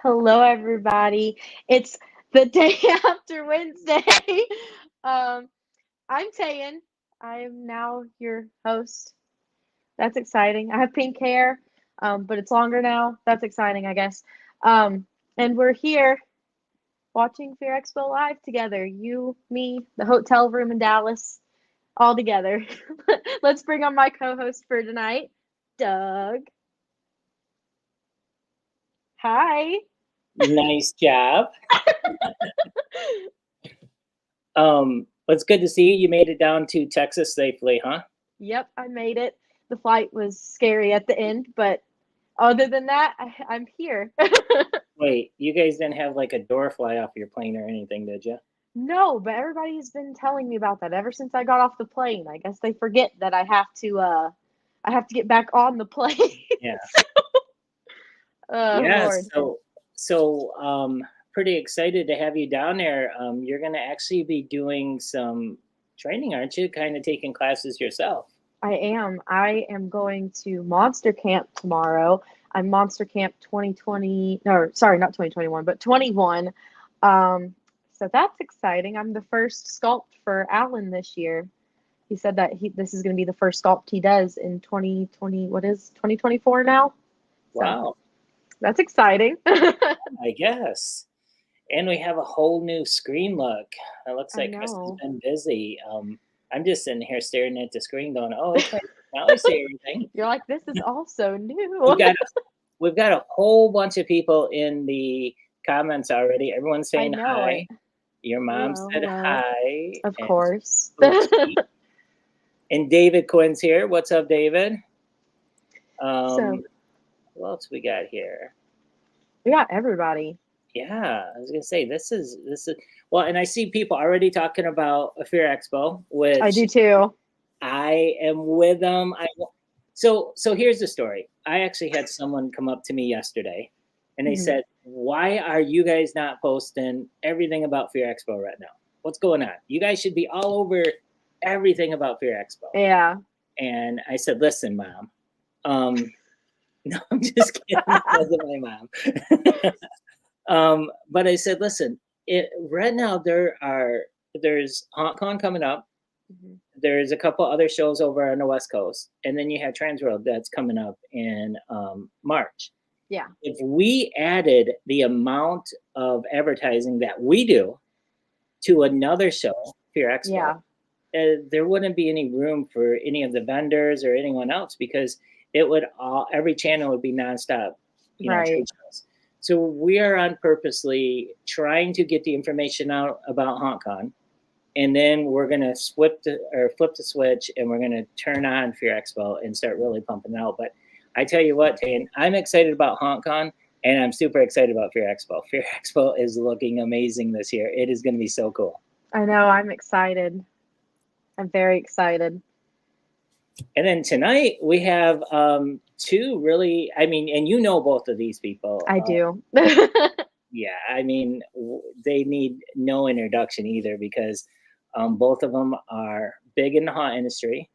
Hello, everybody. It's the day after Wednesday. Um, I'm Tayan. I am now your host. That's exciting. I have pink hair, but it's longer now. That's exciting, I guess. Um, and we're here watching Fear Expo live together. You, me, the hotel room in Dallas, all together. Let's bring on my co-host for tonight, Doug. Hi. Nice job. It's good to see you. You made it down to Texas safely, huh? Yep, I made it. The flight was scary at the end, but other than that, I'm here. Wait, you guys didn't have like a door fly off your plane or anything, did you? No, but everybody's been telling me about that ever since I got off the plane. I guess they forget that I have to get back on the plane. Yeah. Oh Yeah. Lord. So, pretty excited to have you down there. You're gonna actually be doing some training, aren't you? Kind of taking classes yourself. I am. I am going to Monster Camp tomorrow. I'm Monster Camp 2020. No, sorry, not 2021, but 21. So that's exciting. I'm the first sculpt for Alan this year. He said that this is going to be the first sculpt he does in 2020. What is 2024 now? So Wow. that's exciting. I guess. And we have a whole new screen look. It looks I like Chris has know. been busy. I'm just sitting here staring at the screen, going, "Oh, okay, now I see everything." You're like, this is also new. We've got we've got a whole bunch of people in the comments already. Everyone's I saying know it. hi. Your mom Hello, said hello. hi, Of and course. so sweet. And David Quinn's here. What's up, David? So Who else we got here? we got everybody. Yeah, I was gonna say this is well, and I see people already talking about a Fear Expo, I which do too. I am with them. So here's the story. I actually had someone come up to me yesterday, and they Mhm. said, "Why are you guys not posting everything about Fear Expo right now? What's going on? You guys should be all over everything about Fear Expo." Yeah. And I said, "Listen, Mom. No, I'm just kidding. It wasn't my mom." But I said, "Listen, right now there's HauntCon coming up. Mhm. There's a couple other shows over on the West Coast, and then you have Transworld that's coming up in March. Yeah. If we added the amount of advertising that we do to another show, Fear Expo, Yeah. there wouldn't be any room for any of the vendors or anyone else because it would all every channel would be nonstop, Right. trade shows. So we are on purposely trying to get the information out about HauntCon, and then we're gonna flip the switch, and we're gonna turn on Fear Expo and start really pumping it out. But I tell you what, Tane, I'm excited about HauntCon, and I'm super excited about Fear Expo. Fear Expo is looking amazing this year. It is gonna be so cool. I know. I'm excited. I'm very excited. And then tonight we have two really, I mean, and you know both of these people. I do. Yeah, I mean, they need no introduction either because both of them are big in the haunt industry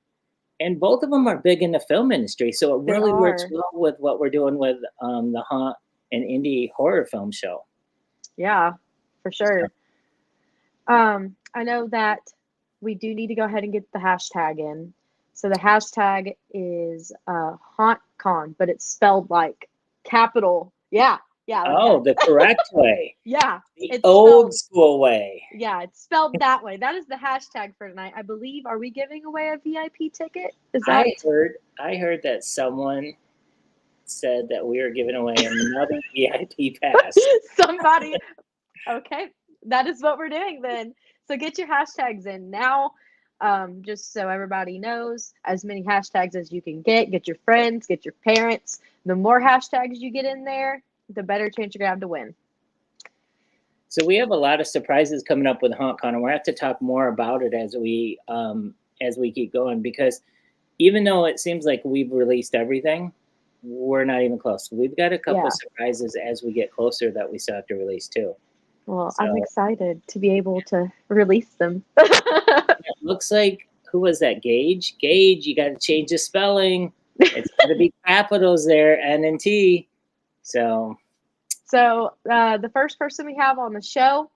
and both of them are big in the film industry. So it They really works are. well with what we're doing with the haunt and indie horror film show. Yeah, for So, sure. I know that we do need to go ahead and get the hashtag in. So the hashtag is HauntCon, but it's spelled like capital. Yeah, yeah, like that. oh, the correct way, Yeah, the it's old spelled. school way. Yeah, it's spelled that way. That is the hashtag for tonight. I believe. Are we giving away a VIP ticket? Is that I heard that someone said that we are giving away another VIP pass. somebody? Okay, that is what we're doing then. So get your hashtags in now. Just so everybody knows, as many hashtags as you can get your friends, get your parents. The more hashtags you get in there, the better chance you're gonna have to win. So we have a lot of surprises coming up with HauntCon, and we're gonna have to talk more about it as we keep going because even though it seems like we've released everything, we're not even close. We've got a couple Yeah. of surprises as we get closer that we still have to release too. Well, I'm So excited to be able to release them. it looks like who was that? Gage? Gage, you got to change the spelling. It's got to be capitals there, N and T. So So the first person we have on the show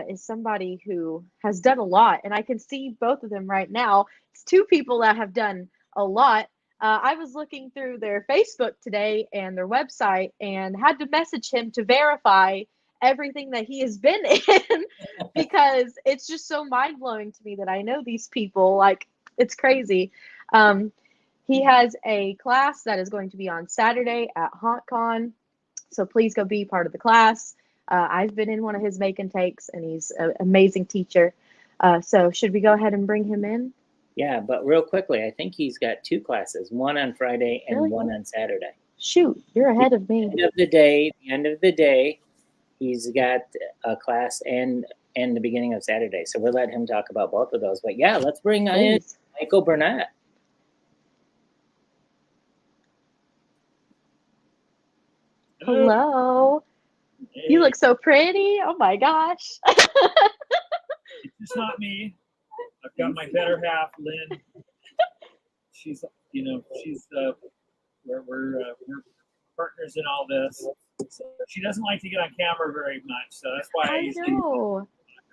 is somebody who has done a lot, and I can see both of them right now. It's two people that have done a lot. I was looking through their Facebook today and their website and had to message him to verify everything that he has been in because it's just so mind blowing to me that I know these people. Like, it's crazy. Um, he has a class that is going to be on Saturday at HauntCon. So please go be part of the class. I've been in one of his make and takes, and he's an amazing teacher. So should we go ahead and bring him in? Yeah, but real quickly, I think he's got two classes, one on Friday and Really? one on Saturday. Shoot, you're ahead of me. The end of the day, he's got a class and the beginning of Saturday. So we'll let him talk about both of those. But yeah, let's bring in Michael Burnett. Hello. Hey. You look so pretty. Oh my gosh. It's not me. I've got my better half, Lynn. She's, we're partners in all this. So she doesn't like to get on camera very much, so that's why I know.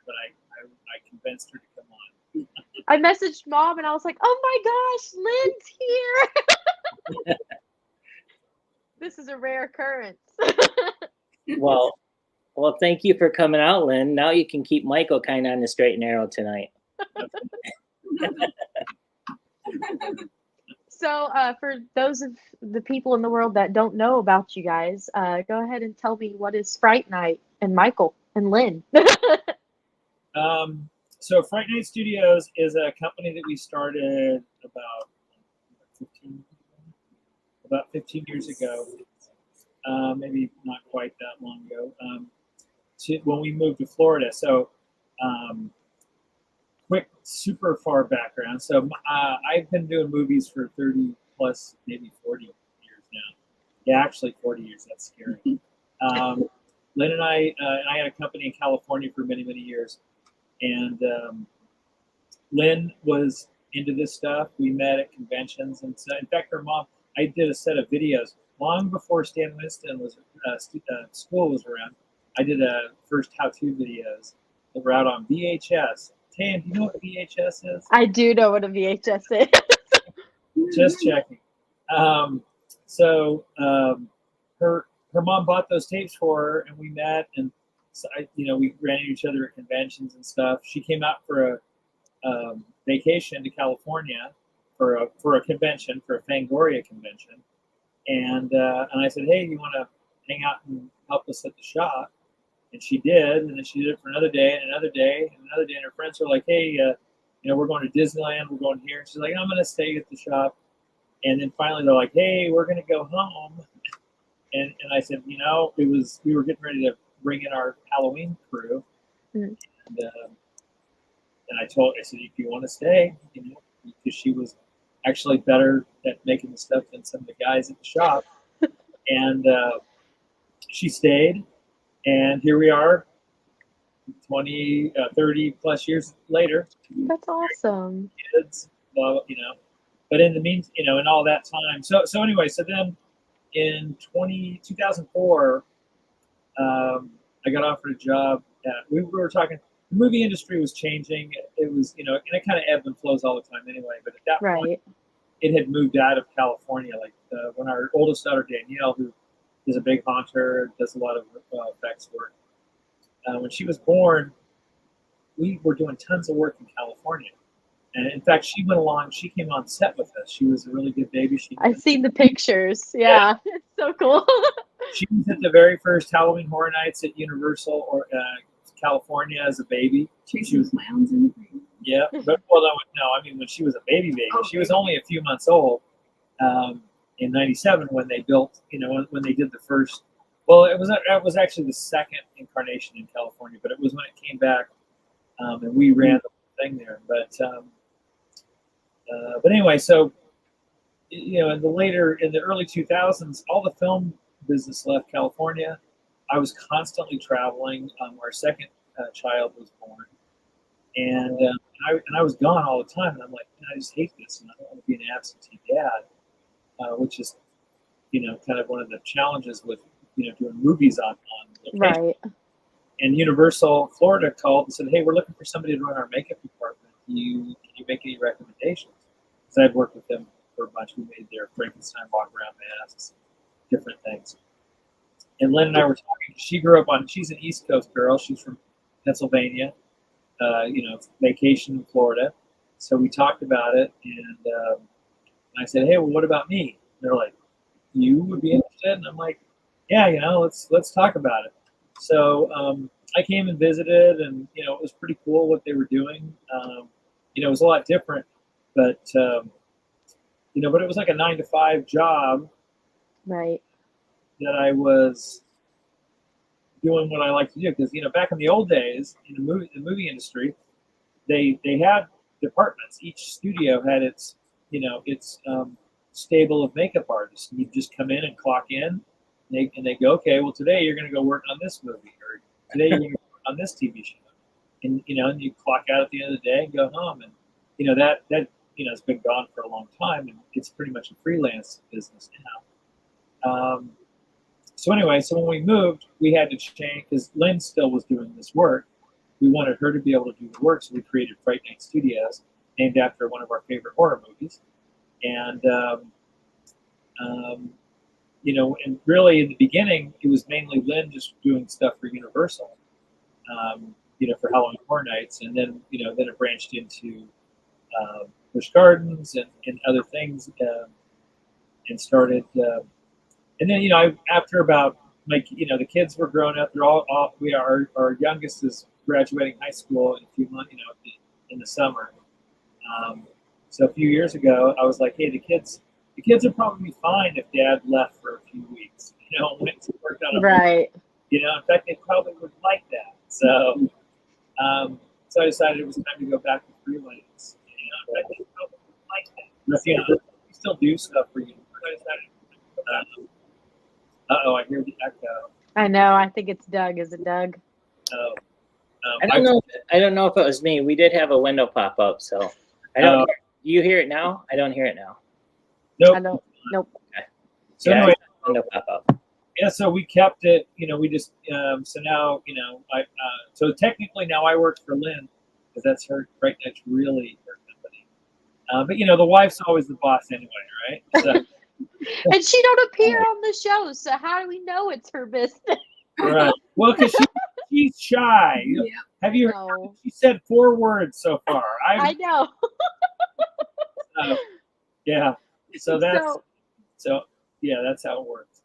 But I convinced her to come on. I messaged Mom and I was like, "Oh my gosh, Lynn's here!" This is a rare occurrence. Well, thank you for coming out, Lynn. Now you can keep Michael kind of on the straight and narrow tonight. So for those of the people in the world that don't know about you guys, go ahead and tell me what is FrightNight and Michael and Lynn. So FrightNight Studios is a company that we started about 15 years ago. Maybe not quite that long ago, when we moved to Florida. So quick, super far background. So I've been doing movies for 30 plus, maybe 40 years now. Yeah, actually 40 years. That's scary. Lynn and I had a company in California for many, many years. And Lynn was into this stuff. We met at conventions. And so, in fact, her mom, I did a set of videos long before Stan Winston was school was around. I did first how-to videos that were out on VHS. Tan, do you know what VHS is? I do know what a VHS is. Just checking. Her mom bought those tapes for her, and we met, and so we ran into each other at conventions and stuff. She came out for a vacation to California for a convention, for a Fangoria convention, and I said, "Hey, you want to hang out and help us at the shop?" And she did, and then she did it for another day and another day and another day. And her friends were like, "Hey, we're going to Disneyland. We're going here." And she's like, "I'm going to stay at the shop." And then finally, they're like, "Hey, we're going to go home." And I said, we were getting ready to bring in our Halloween crew, and I said, "If you want to stay, because she was actually better at making the stuff than some of the guys at the shop," and she stayed. And here we are, 30 plus years later. That's awesome. Kids, well, but in the meantime, in all that time. So anyway, so then in 2004, I got offered a job we were talking, the movie industry was changing. It was, and it kind of ebbs and flows all the time anyway. But at that point, it had moved out of California. Like when our oldest daughter, Danielle, who is a big haunter, does a lot of effects work. When she was born, we were doing tons of work in California. And in fact, she went along, she came on set with us. She was a really good baby. I've seen the pictures. Yeah. It's so cool. She was at the very first Halloween Horror Nights at Universal or California as a baby. She was clowns in the green. Yeah, but I mean when she was a baby, she was only a few months old in '97 when they built, when they did the first. Well, it was actually the second incarnation in California, but it was when it came back, and we ran the whole thing there. But anyway, so in the early 2000s, all the film business left California. I was constantly traveling. Our second child was born, and I was gone all the time. And I'm like, I just hate this, and I don't want to be an absentee dad, which is, kind of one of the challenges with doing movies on location. Right. And Universal Florida called and said, "Hey, we're looking for somebody to run our makeup department. Can you make any recommendations?" So I've worked with them for a bunch. We made their Frankenstein walk around masks, different things. And Lynn and I were talking. She grew up she's an East Coast girl. She's from Pennsylvania, vacation in Florida. So we talked about it, and I said, "Hey, well, what about me?" And they're like, "You would be interested?" And I'm like, "Yeah, let's talk about it." So I came and visited, and it was pretty cool what they were doing. It was a lot different, but but it was like a 9-to-5 job. Right. That I was doing what I like to do, because back in the old days in the movie industry, they had departments. Each studio had its stable of makeup artists. You just come in and clock in, and they go, "Okay, well, today you're going to go work on this movie, or today you're going to work on this TV show," and and you clock out at the end of the day and go home, and that has been gone for a long time, and it's pretty much a freelance business now. So anyway, when we moved, we had to change, because Lynn still was doing this work. We wanted her to be able to do the work, so we created Fright Night Studios, named after one of our favorite horror movies. And and really in the beginning, it was mainly Lynn just doing stuff for Universal, for Halloween Horror Nights, and then then it branched into Busch Gardens and other things, and started. And then after about the kids were growing up. They're all our youngest is graduating high school in a few months, in the summer. So a few years ago, I was like, "Hey, the kids would probably be fine if Dad left for a few weeks, went to work on a Right. movie. In fact, they probably would like that." So, so I decided it was time to go back to freelance. In fact, they probably would like that. But, we still do stuff for you. I hear the echo. I know. I think it's Doug. Is it Doug? Oh. I don't know. I don't know if it was me. We did have a window pop up, so I don't. Do you hear it now? I don't hear it now. Nope. I don't. Nope. Okay. So anyway, window pop up. Yeah. So we kept it. We just. So now, I. So technically now I work for Lynn, because that's her. Right. That's really her company. But the wife's always the boss anyway, right? So, And she don't appear on the show, so how do we know it's her business? Right. Well, because she's shy. Yeah. Have you heard? She said 4 words so far. I know. Yeah. So that's that's how it works.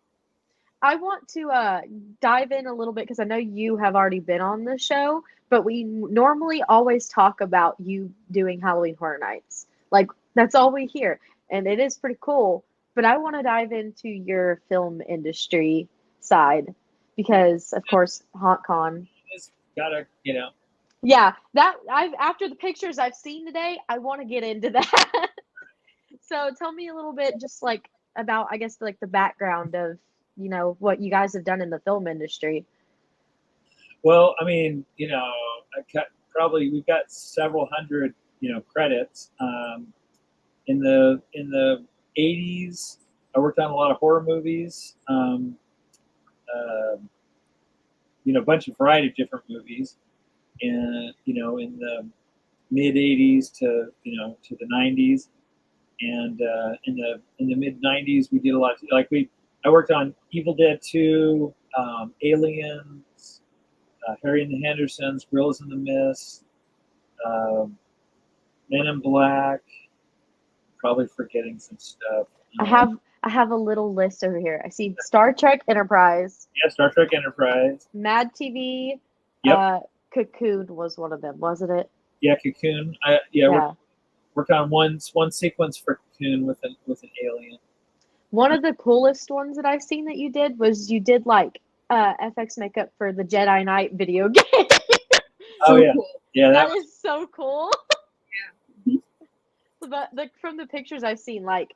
I want to dive in a little bit, because I know you have already been on the show, but we normally always talk about you doing Halloween Horror Nights. Like, that's all we hear, and it is pretty cool. But I want to dive into your film industry side, because, of course, HauntCon. It's gotta, Yeah, after the pictures I've seen today, I want to get into that. So tell me a little bit, just like about, I guess, like the background of what you guys have done in the film industry. Well, I mean, we've got several hundred, credits. In the 80s, I worked on a lot of horror movies. A bunch of variety of different movies, and in the mid 80s to the 90s, and in the mid 90s we did a lot. I worked on Evil Dead 2, Aliens, Harry and the Hendersons, Gorillas in the Mist, Men in Black. Probably forgetting some stuff. I have a little list over here. I see Star Trek Enterprise. Yeah, Star Trek Enterprise. Mad TV. Yep. Cocoon was one of them, wasn't it? Yeah, Cocoon. Worked on one sequence for Cocoon with an alien. One of the coolest ones that I've seen that you did was like FX makeup for the Jedi Knight video game. Oh yeah, cool. Yeah, that is so cool. Yeah. But from the pictures I've seen, like,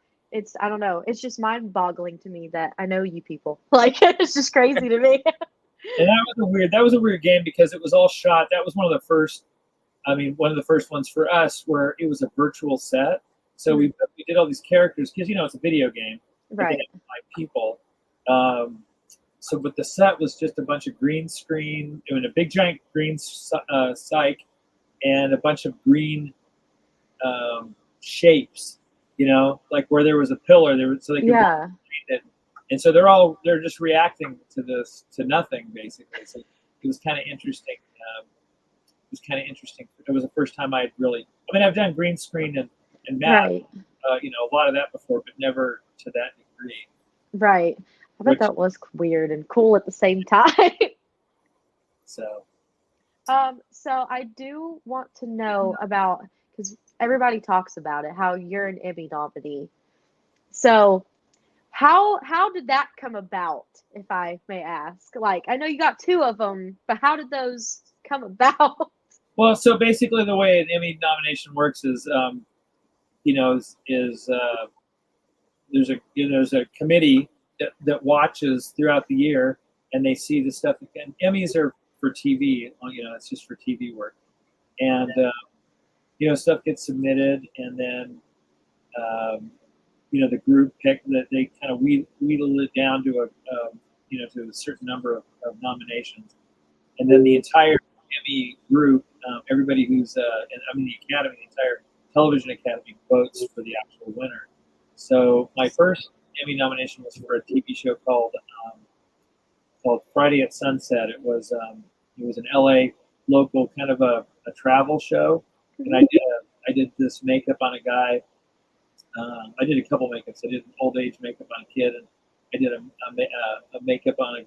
I don't know, it's just mind-boggling to me that I know you people. Like, it's just crazy to me. And that was a weird game, because it was all shot. That was one of the first ones for us where it was a virtual set. So we did all these characters, because it's a video game. Right. 5 people. but the set was just a bunch of green screen, doing a big giant green cyc, and a bunch of green shapes, like where there was a pillar, so they could Yeah. it. And so they're just reacting to this, to nothing, basically. So it was kind of interesting. It was the first time I'd really, I've done green screen and math, Right. a lot of that before, but never to that degree. Right. I bet Which- that was weird and cool at the same time. So So I do want to know about, because everybody talks about it, how you're an Emmy nominee. So how did that come about, if I may ask? Like, I know you got 2 of them, but how did those come about? well, so basically the way an Emmy nomination works is, there's a committee that watches throughout the year, and they see the stuff. And Emmys are for TV, it's just for TV work, and stuff gets submitted, and then the group pick that they kind of wheedle it down to to a certain number of nominations, and then the entire Emmy group, everybody who's the Academy, the entire Television Academy votes for the actual winner. So my first Emmy nomination was for a TV show called Friday at Sunset. It was an LA local kind of a travel show, and I did this makeup on a guy. I did a couple makeups. I did an old age makeup on a kid, and I did a makeup on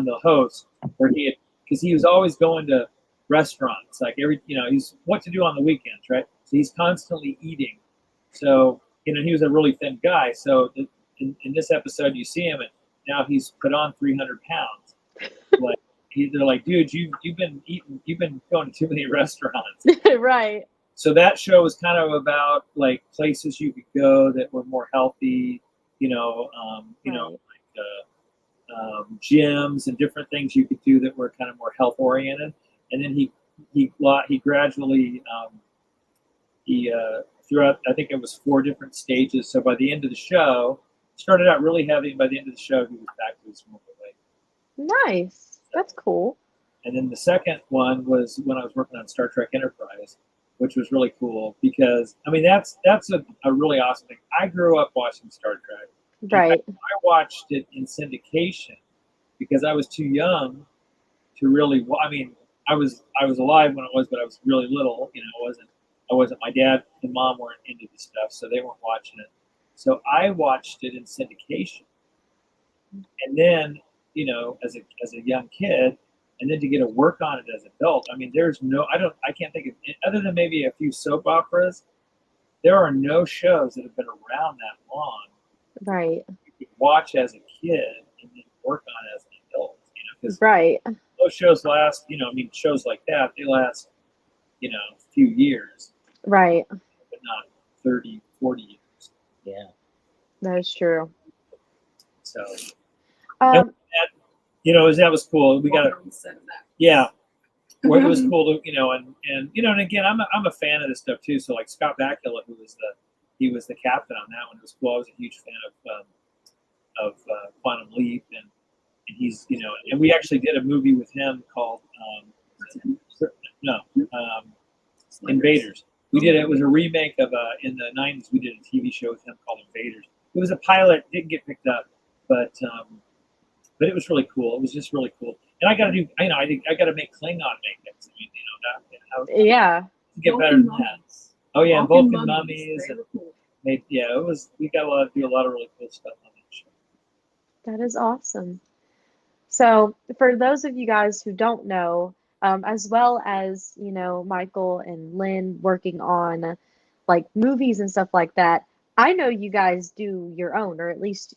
the host, where because he was always going to restaurants, like he's what to do on the weekends, right? So he's constantly eating. So he was a really thin guy. So in this episode, you see him, and now he's put on 300 pounds. Like they're like, dude, you've been going to too many restaurants. Right. So that show was kind of about like places you could go that were more healthy, gyms and different things you could do that were kind of more health oriented. And then he gradually throughout, I think it was 4 different stages. So by the end of the show, started out really heavy, and by the end of the show, he was back to his normal weight. Nice. That's cool. And then the second one was when I was working on Star Trek Enterprise, which was really cool because that's a really awesome thing. I grew up watching Star Trek. Right. I watched it in syndication because I was too young to really. I was alive when it was, but I was really little. I wasn't. My dad and mom weren't into the stuff, so they weren't watching it. So I watched it in syndication, and then as a young kid. And then to get to work on it as an adult, I can't think of, other than maybe a few soap operas, there are no shows that have been around that long. Right. You could watch as a kid and then work on it as an adult, because right. Those shows last, shows like that, they last, a few years. Right. But not 30, 40 years. Yeah. That is true. So, that was cool. We got it. Yeah. Well, it was cool to, and again, I'm a fan of this stuff too. So like Scott Bakula, he was the captain on that one. It was cool. I was a huge fan of Quantum Leap, and he's, and we actually did a movie with him called Invaders. We did it. It was a remake of in the 90s. We did a TV show with him called Invaders. It was a pilot, didn't get picked up, but it was really cool. It was just really cool. And I got to do, I got to make Klingon makeups. Yeah. Get better than that. Oh yeah, Vulcan mummies. And it was. We got do a lot of really cool stuff on that show. That is awesome. So for those of you guys who don't know, as well as Michael and Lynn working on like movies and stuff like that, I know you guys do your own, or at least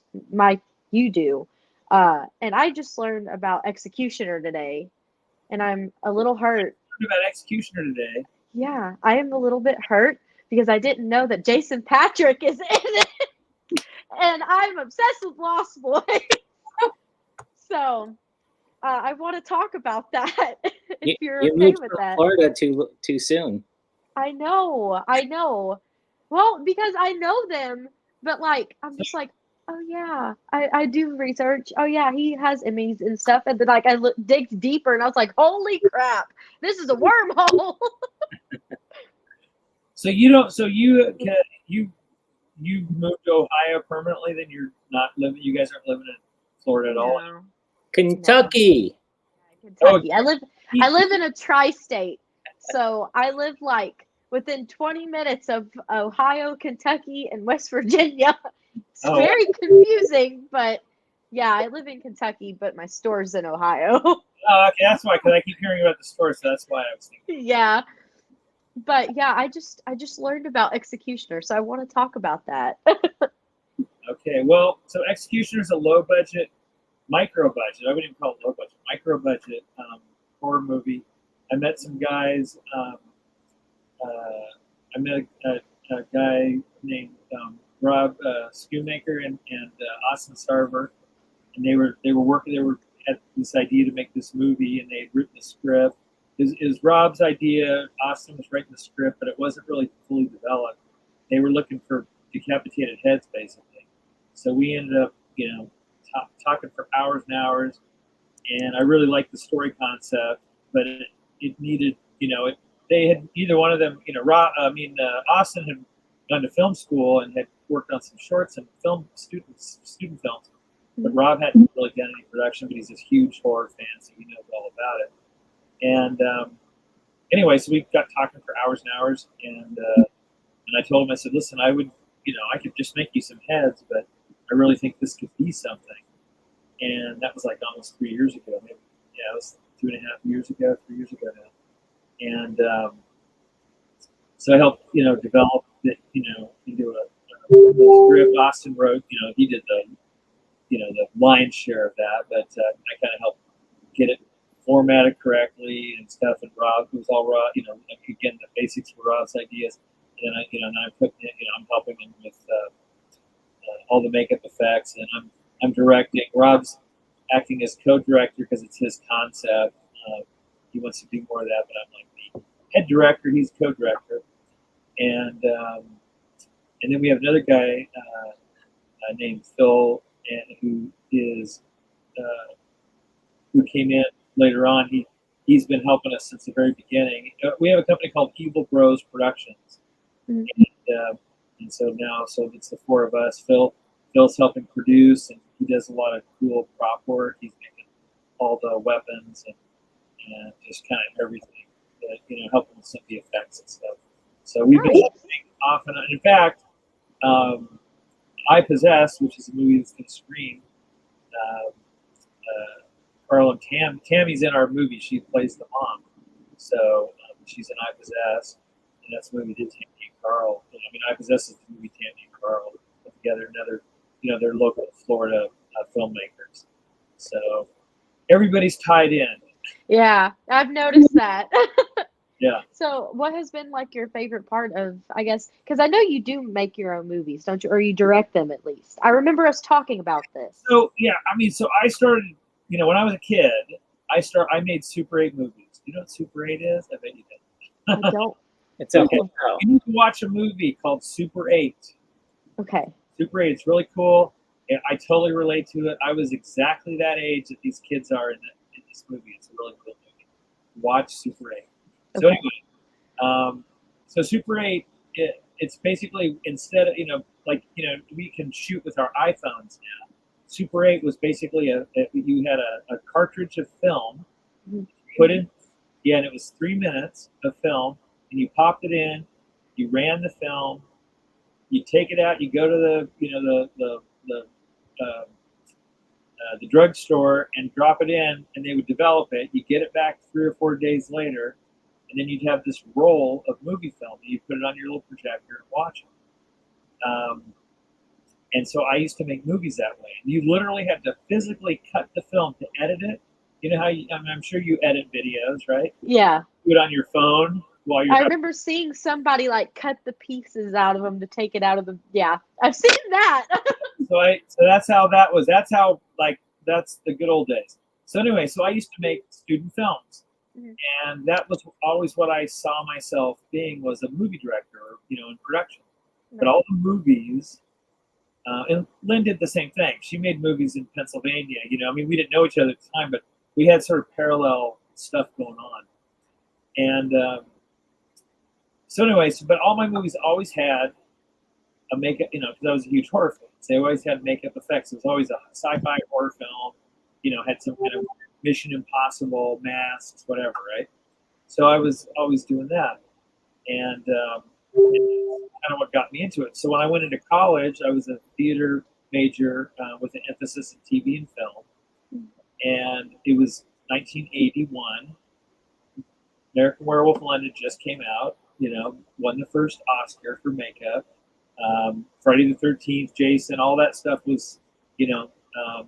you do. And I just learned about Executioner today, and I'm a little hurt. About Executioner today. Yeah, I am a little bit hurt because I didn't know that Jason Patrick is in it, and I'm obsessed with Lost Boys. So I want to talk about that if you're okay with that. Florida too soon. I know. Well, because I know them, but like I'm just like, Oh yeah, I do research. Oh yeah, he has Emmys and stuff, and then like digged deeper, and I was like, holy crap, this is a wormhole. So you don't. So you moved to Ohio permanently. Then you're not living. You guys aren't living in Florida at all. No, Kentucky. Oh, Kentucky. I live in a tri-state, so I live like within 20 minutes of Ohio, Kentucky, and West Virginia. It's Oh. very confusing, but yeah, I live in Kentucky, but my store's in Ohio. Oh, okay, that's why. Because I keep hearing about the store, so that's why I was thinking. Yeah, but yeah, I just learned about Executioner, so I want to talk about that. Okay, well, so Executioner is a low budget, micro budget. I wouldn't even call it low budget, micro budget horror movie. I met some guys. I met a guy named Rob Schoonmaker and Austin Starver, and they were working. They were had this idea to make this movie, and they had written the script. It was Rob's idea. Austin was writing the script, but it wasn't really fully developed. They were looking for decapitated heads, basically. So we ended up, talking for hours and hours, and I really liked the story concept, but it needed, they had either one of them, Austin had gone to film school and had worked on some shorts and student films, but Rob hadn't really done any production, but he's this huge horror fan, so he knows all about it. And anyway, so we got talking for hours and hours, and I told him, I said, listen, I could just make you some heads, but I really think this could be something. And that was like almost 3 years ago. Maybe, it was 2.5 years ago, 3 years ago now. And so I helped, develop it, into a script. Austin wrote, he did the lion's share of that, but I kind of helped get it formatted correctly and stuff. And Rob, it was all Rob, again, the basics were Rob's ideas. And I, and I'm putting, I'm helping him with all the makeup effects, and I'm directing. Rob's acting as co-director because it's his concept. He wants to do more of that, but I'm like the head director. He's co-director, and then we have another guy named Phil, who came in later on. He's been helping us since the very beginning. We have a company called Evil Bros Productions, and so now it's the four of us. Phil's helping produce, and he does a lot of cool prop work. He's making all the weapons and just kind of everything, helping with some of the effects and stuff. So we've been shooting off and on. In fact, I Possess, which is a movie that's going to screen, Carl and Tammy's in our movie. She plays the mom. So she's in I Possess, and that's the movie did Tammy and Carl. I Possess is the movie Tammy and Carl put together. Another, they're local Florida filmmakers. So everybody's tied in. Yeah, I've noticed that. Yeah. So, what has been like your favorite part of, I guess, because I know you do make your own movies, don't you? Or you direct them at least. I remember us talking about this. So yeah, so I started, when I was a kid, I made Super 8 movies. Do you know what Super 8 is? I bet you did. I don't. It's okay. You need to watch a movie called Super 8. Okay. Super 8. It's really cool. I totally relate to it. I was exactly that age that these kids are in this movie. It's a really cool movie. Watch Super 8. So anyway, so Super 8, it's basically instead of, we can shoot with our iPhones now. Super 8 was basically you had a cartridge of film, put in, and it was 3 minutes of film, and you popped it in, you ran the film, you take it out, you go to the drugstore and drop it in, and they would develop it. You get it back 3 or 4 days later, and then you'd have this roll of movie film. And you put it on your little projector and watch it. And so I used to make movies that way. You literally had to physically cut the film to edit it. You know how I'm sure you edit videos, right? Yeah. Do it on your phone while you're. I remember seeing somebody like cut the pieces out of them to take it out of the. Yeah, I've seen that. So that's how that was. That's the good old days. So anyway, so I used to make student films, and that was always what I saw myself being, was a movie director, in production. But all the movies And Lynn did the same thing. She made movies in Pennsylvania. You know, I mean, we didn't know each other at the time, but we had sort of parallel stuff going on. And so, anyways, but all my movies always had a makeup, you know, because I was a huge horror fan. So they always had makeup effects. It was always a sci-fi horror film, you know, had some kind of Mission Impossible, masks, whatever, right? So I was always doing that. And kind of what got me into it. So when I went into college, I was a theater major with an emphasis in TV and film. And it was 1981. American Werewolf in London just came out, you know, won the first Oscar for makeup. Friday the 13th, Jason, all that stuff was, you know,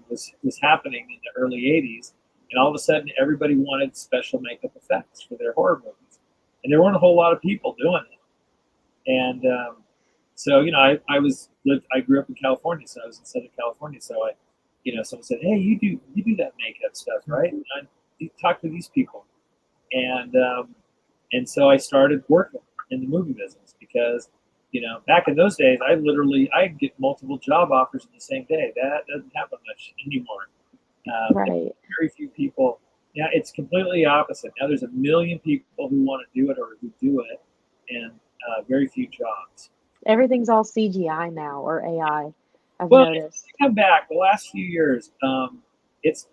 was happening in the early 80s. And all of a sudden, everybody wanted special makeup effects for their horror movies. And there weren't a whole lot of people doing it. And so, you know, I grew up in California, so I was in Southern California. So you know, someone said, "Hey, you do that makeup stuff, right?" And I talk to these people, and so I started working in the movie business because, you know, back in those days, I'd get multiple job offers in the same day. That doesn't happen much anymore. Right. Very few people. Yeah, it's completely opposite. Now there's a million people who want to do it or who do it, and very few jobs. Everything's all CGI now or AI. I've Well, noticed. it's come back the last few years. It's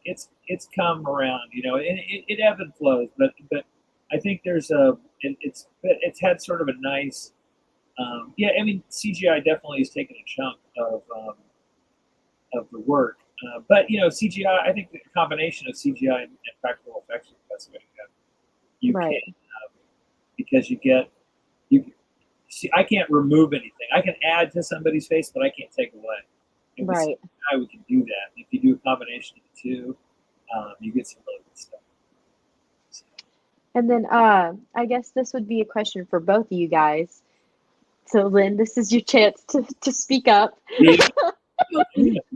come around, you know, and it ebb and flows. But I think there's it's had sort of a nice. Yeah, I mean, CGI definitely has taken a chunk of the work. But, you know, CGI, I think the combination of CGI and practical effects is the best way to go. You Right. can, because you see, I can't remove anything. I can add to somebody's face, but I can't take away. And with Right. CGI, we can do that. And if you do a combination of the two, you get some really good stuff. So, And then I guess this would be a question for both of you guys. So Lynn, this is your chance to speak up.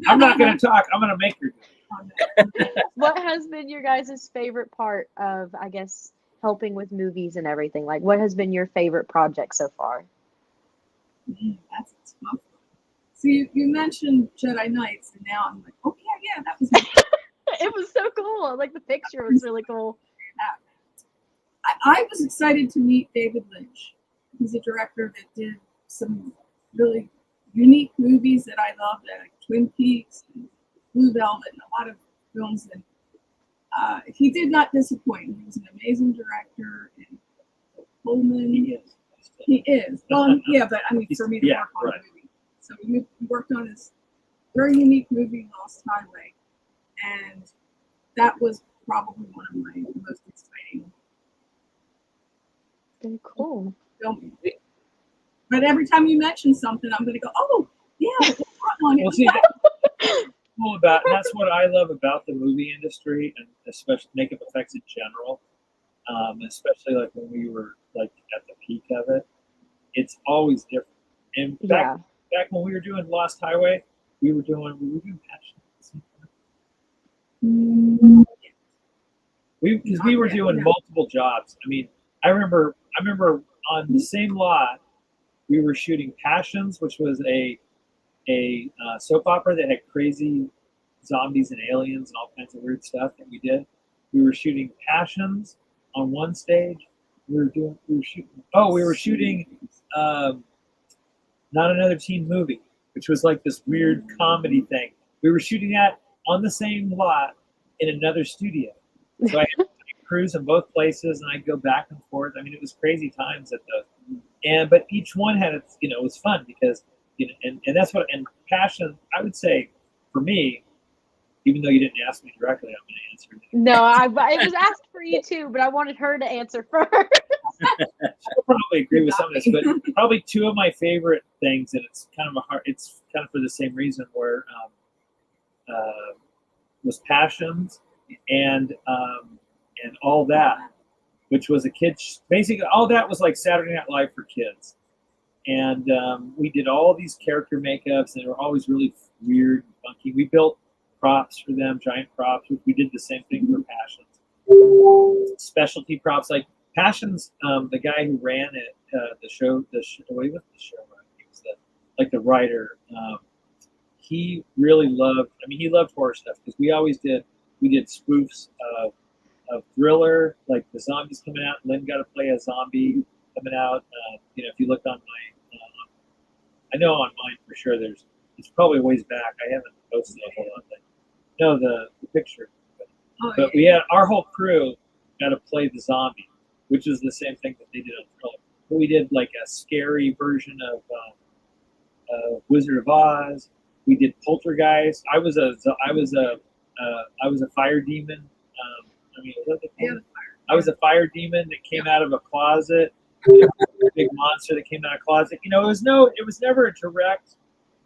I'm not going to talk. I'm going to make her do it. What has been your guys' favorite part of, I guess, helping with movies and everything? Like, what has been your favorite project so far? That's a tough one. So you mentioned Jedi Knights, and now I'm like, oh yeah, that was me. It was so cool. Like, the picture was really cool. I was excited to meet David Lynch. He's a director that did some really unique movies that I loved, like Twin Peaks and Blue Velvet, and a lot of films. And he did not disappoint. He was an amazing director. And Coleman, he is. Well, yeah, but I mean, for me to work on a movie. So we worked on this very unique movie, Lost Highway, and that was probably one of my most exciting. Very cool. But every time you mention something, I'm going to go, oh, yeah, Well, see, that's cool about, and that's what I love about the movie industry, and especially makeup effects in general. Especially like when we were like at the peak of it, it's always different. And back when we were doing Lost Highway, we were doing Passion. Because we were doing multiple jobs. I mean, I remember on the same lot, we were shooting Passions, which was a soap opera that had crazy zombies and aliens and all kinds of weird stuff that we did. We were shooting Passions on one stage. We were shooting Not Another Teen Movie, which was like this weird comedy thing. We were shooting that on the same lot in another studio. So I had crews in both places, and I'd go back and forth. I mean, it was crazy times at those. But each one had its, you know, it was fun because, you know, and that's what, and Passion, I would say, for me, even though you didn't ask me directly, I'm going to answer it. No, it was asked for you too, but I wanted her to answer first. She'll probably agree with some of this, but probably two of my favorite things, and it's kind of for the same reason, where was Passions and All That, which was a kid's, basically all that was like Saturday Night Live for kids. And we did all these character makeups, and they were always really weird and funky. We built props for them, giant props. We did the same thing for Passions. Specialty props, like Passions, the guy who ran it, the show, what was the show? He was the writer. he really loved. I mean, he loved horror stuff because we did spoofs of Thriller, like the zombies coming out. Lynn got to play a zombie coming out. If you look on my, I know on mine for sure. It's probably a ways back. I haven't posted a whole lot. No, the picture. But we had our whole crew got to play the zombie, which is the same thing that they did on Thriller. But we did like a scary version of Wizard of Oz. We did Poltergeist. I was a fire demon. I was a fire demon that came out of a closet. A big monster that came out of a closet. It was never a direct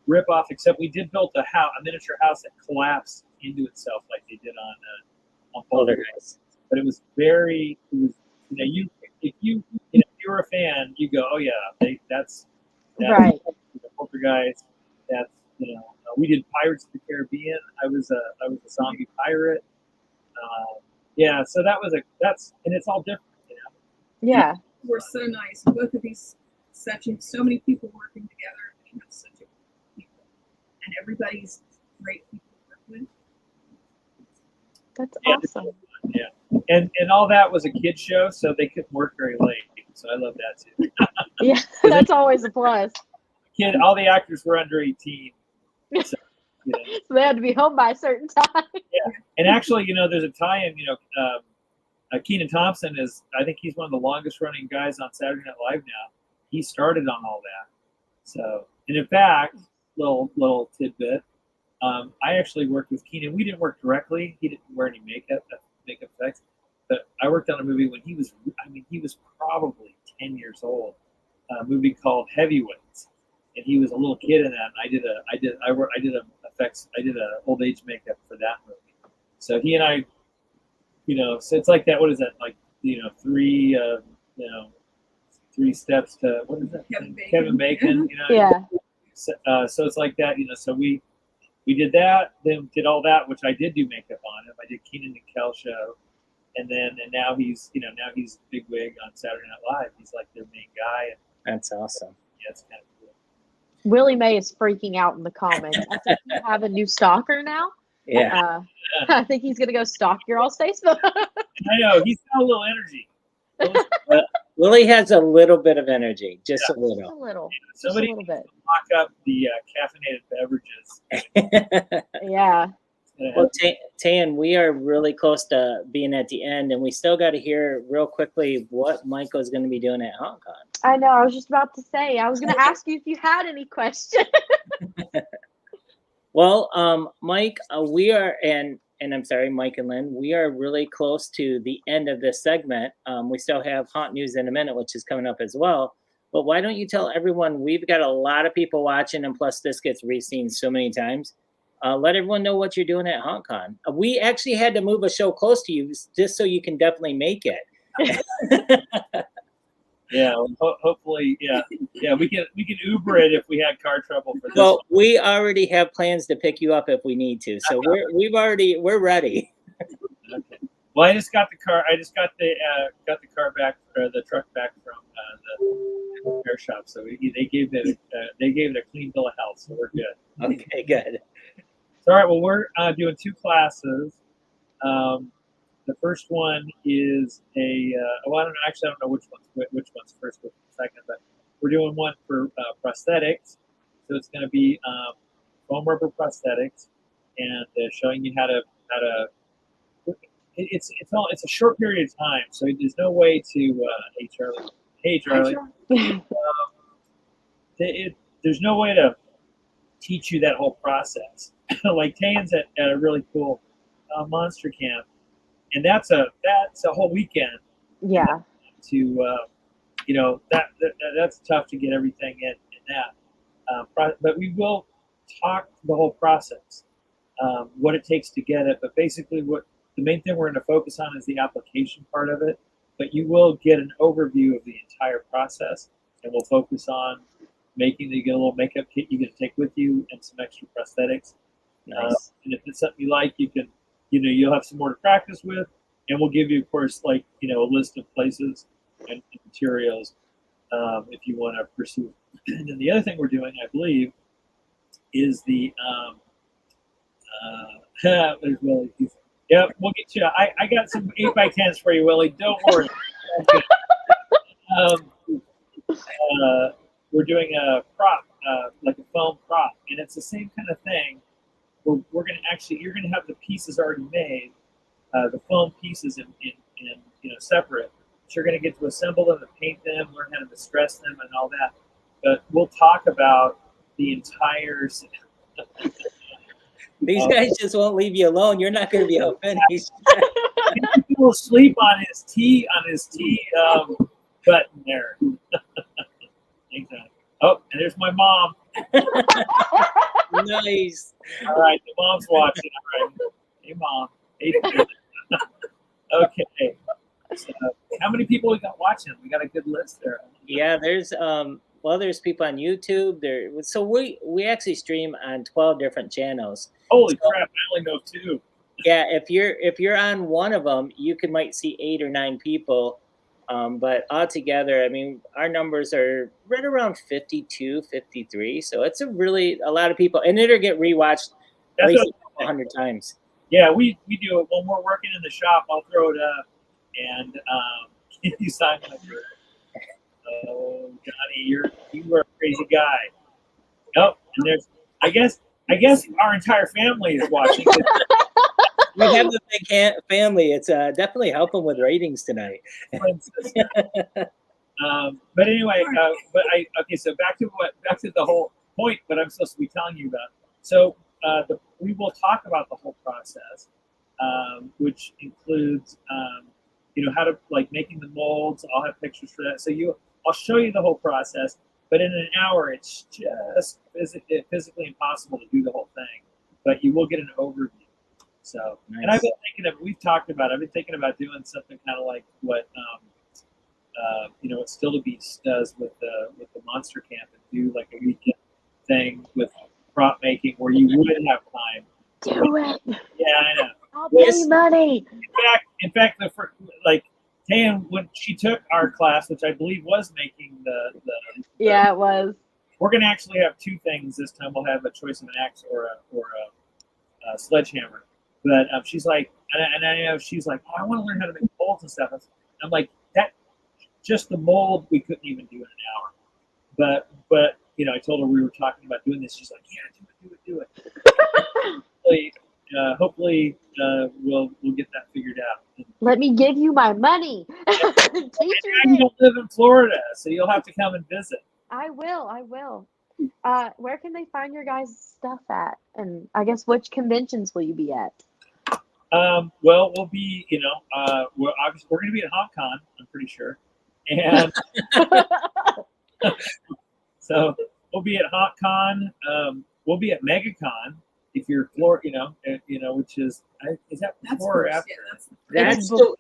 rip off, except we did build a miniature house that collapsed into itself like they did on Poltergeist. But it was if you were a fan, you go, oh yeah, that's Right. Poltergeist. That's we did Pirates of the Caribbean. I was a zombie pirate. So and it's all different. Yeah. We're so nice. Both of these sections, so many people working together. We have such a good people, and everybody's great people to work with. That's awesome. Yeah, and all that was a kid show, so they couldn't work very late. So I love that too. Yeah, that's always a plus. All the actors were under 18. So, So they had to be home by a certain time. Yeah, and actually, there's a tie-in. Kenan Thompson I think he's one of the longest running guys on Saturday Night Live now. He started on all that. So, and in fact, little tidbit, I actually worked with Kenan. We didn't work directly. He didn't wear any makeup effects. But I worked on a movie when he was probably 10 years old. A movie called Heavyweights, and he was a little kid in that. And I did a old age makeup for that movie. So he and I, so it's like that. What is that like? Three steps to what is that? Kevin Bacon. Yeah. So it's like that. So we did that. Then did all that, which I did do makeup on him. I did Kenan and Kel show, and now he's big wig on Saturday Night Live. He's like their main guy. And, That's awesome. yeah, it's kind of cool. Willie Mae is freaking out in the comments. I think you have a new stalker now. Yeah. I think he's gonna go stalk your all's Facebook. I know he's got a little energy. Willie has a little bit of energy, just a Just a little. little. Somebody just a little bit. lock up the caffeinated beverages. Yeah. Well, Tan, we are really close to being at the end, and we still got to hear real quickly what Michael's going to be doing at Hong Kong. I know. I was just about to say. I was going to ask you if you had any questions. Well, Mike, we are, and I'm sorry, Mike and Lynn, we are really close to the end of this segment. We still have Haunt News in a minute, which is coming up as well. But why don't you tell everyone, we've got a lot of people watching, and plus this gets re-seen so many times. Let everyone know what you're doing at Hong Kong. We actually had to move a show close to you just so you can definitely make it. Yeah, hopefully, yeah. We can Uber it if we had car trouble for this. Well, we already have plans to pick you up if we need to, so we're ready. Okay. Well, I just got the car. I just got the car back, or the truck back from the repair shop. So they gave it a clean bill of health. So we're good. Okay, good. So, all right. Well, we're doing 2 classes. The first one is I don't know which one's first, which one's second, but we're doing one for prosthetics. So it's going to be foam rubber prosthetics, and showing you how to. It's a short period of time, so there's no way to. Hey Charlie. There's no way to teach you that whole process. Like Tan's at a really cool monster camp. And that's a whole weekend. Yeah. That's tough to get everything in that. But we will talk the whole process, what it takes to get it. But basically, what the main thing we're going to focus on is the application part of it. But you will get an overview of the entire process, and we'll focus on making. You get a little makeup kit you can take with you and some extra prosthetics. Nice. And if it's something you like, you can. You'll have some more to practice with, and we'll give you, of course, a list of places and materials if you want to pursue. And then the other thing we're doing, I believe, is the there's Willie. Yep, we'll get you. I got some 8x10s for you, Willie. Don't worry. We're doing a prop, like a foam prop, and it's the same kind of thing. We're gonna actually, you're gonna have the pieces already made, the foam pieces in separate. So you're gonna get to assemble them and paint them, learn how to distress them and all that. But we'll talk about the entire. These guys just won't leave you alone. You're not going to be out finished. He will sleep on his T button there. Oh, and there's my mom. Nice. All right, the mom's watching. All right. Hey, mom. Hey, okay. So, how many people we got watching? We got a good list there. Yeah, there's there's people on YouTube. So we actually stream on 12 different channels. Holy crap! I only know 2. Yeah, if you're on one of them, you might see 8 or 9 people. But altogether, I mean, our numbers are right around 52, 53. So it's a lot of people, and it'll get rewatched at least 100 times. Yeah, we do it when we're working in the shop. I'll throw it up, and you sign up for it. Oh, Johnny, you are a crazy guy. Oh, and there's, I guess our entire family is watching. We have a big family. It's definitely helping with ratings tonight. But anyway, so back to the whole point that I'm supposed to be telling you about. So we will talk about the whole process, which includes how to making the molds. I'll have pictures for that. So I'll show you the whole process, but in an hour, it's just physically impossible to do the whole thing. But you will get an overview. So, nice. And I've been I've been thinking about doing something kind of like what what Still to Beast does with the Monster Camp, and do like a weekend thing with prop making where you would have time. Do it. Yeah, I know. I'll pay you money. In fact, Tan, when she took our class, which I believe was making the yeah, it was. We're going to actually have 2 things this time. We'll have a choice of an axe or a sledgehammer. But she's like, and I know she's like, oh, I want to learn how to make molds and stuff. I'm like, that just the mold we couldn't even do in an hour. But I told her we were talking about doing this. She's like, yeah, do it. Hopefully, we'll get that figured out. Let me give you my money. You don't live in Florida, so you'll have to come and visit. I will. Where can they find your guys' stuff at? And I guess which conventions will you be at? Well, we'll be, we're going to be at HauntCon, I'm pretty sure. And so we'll be at HauntCon. We'll be at MegaCon if you're Florida, which is that before or after? Yeah, that's the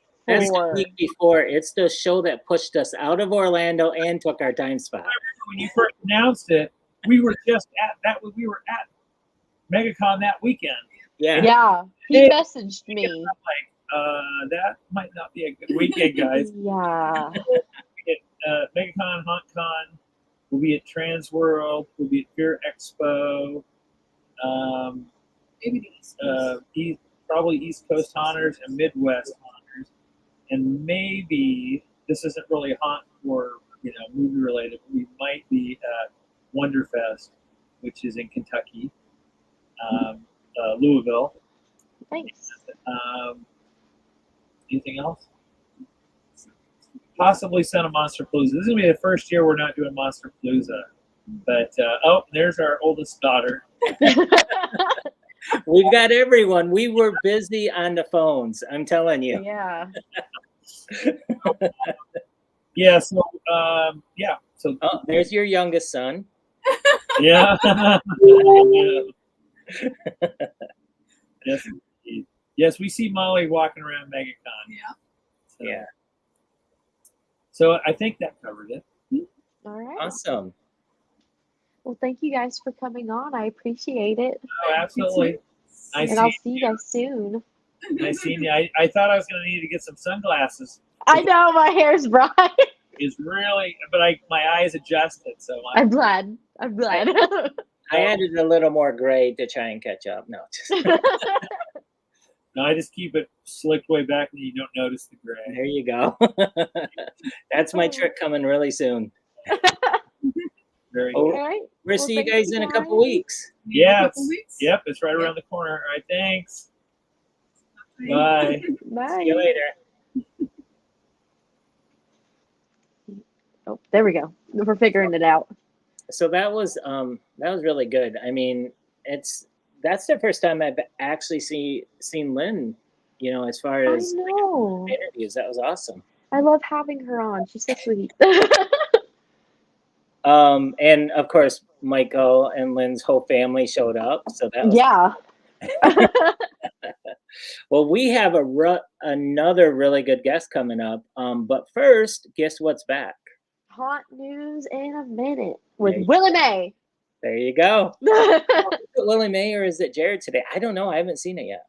week before. It's the show that pushed us out of Orlando and took our time spot. I remember when you first announced it, we were just at that. We were at MegaCon that weekend. Yeah. He messaged me. I'm like, that might not be a good weekend, guys. Yeah. MegaCon, HauntCon. We'll be at Transworld. We'll be at Fear Expo. Maybe the East Coast. Probably East Coast Haunters and Midwest Haunters, and maybe this isn't really haunt or movie related. We might be at Wonderfest, which is in Kentucky, Louisville. Thanks. Anything else? Possibly Santa Monster Palooza. This is gonna be the first year we're not doing Monster Palooza, but there's our oldest daughter. We've got everyone. We were busy on the phones. I'm telling you. Yeah. Yeah. So So there's your youngest son. Yeah. Yes, we see Molly walking around MegaCon. Yeah. So I think that covered it. All right. Awesome. Well, thank you guys for coming on. I appreciate it. Oh, absolutely. And I'll see you guys soon. Nice seeing you. I thought I was going to need to get some sunglasses. I know my hair's bright. It's really, but my eyes adjusted. So I'm glad. I added a little more gray to try and catch up. No, No, I just keep it slicked way back and you don't notice the gray. there you go. That's my trick coming really soon. Very Oh, good. All right. We'll see you guys in a couple Brian. weeks. Yeah, couple weeks? yep, it's right around the corner. All right, thanks. Bye. Bye. See you later. Oh, there we go. We're figuring it out. So that was really good. I mean, that's the first time I've actually seen Lynn, as far I as know. interviews. That was awesome. I love having her on. She's so sweet. And of course, Michael and Lynn's whole family showed up. So that was Yeah. Well, we have another really good guest coming up. But first, guess what's back? Hot news in a minute with There you Willie Mae. There you go. Is it Willie Mae or is it Jared today? I don't know. I haven't seen it yet.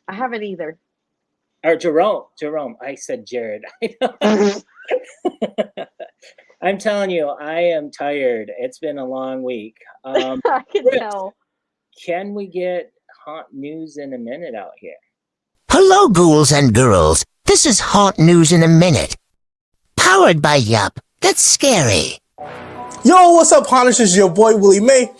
I haven't either. Or Jerome. I said Jared. I know. I'm telling you, I am tired. It's been a long week. I can Chris, tell. Can we get hot news in a minute out here? Hello, ghouls and girls. This is Hot News in a Minute. Powered by Yup. That's scary. Yo, what's up, Haunters? It's your boy, Willie Mae.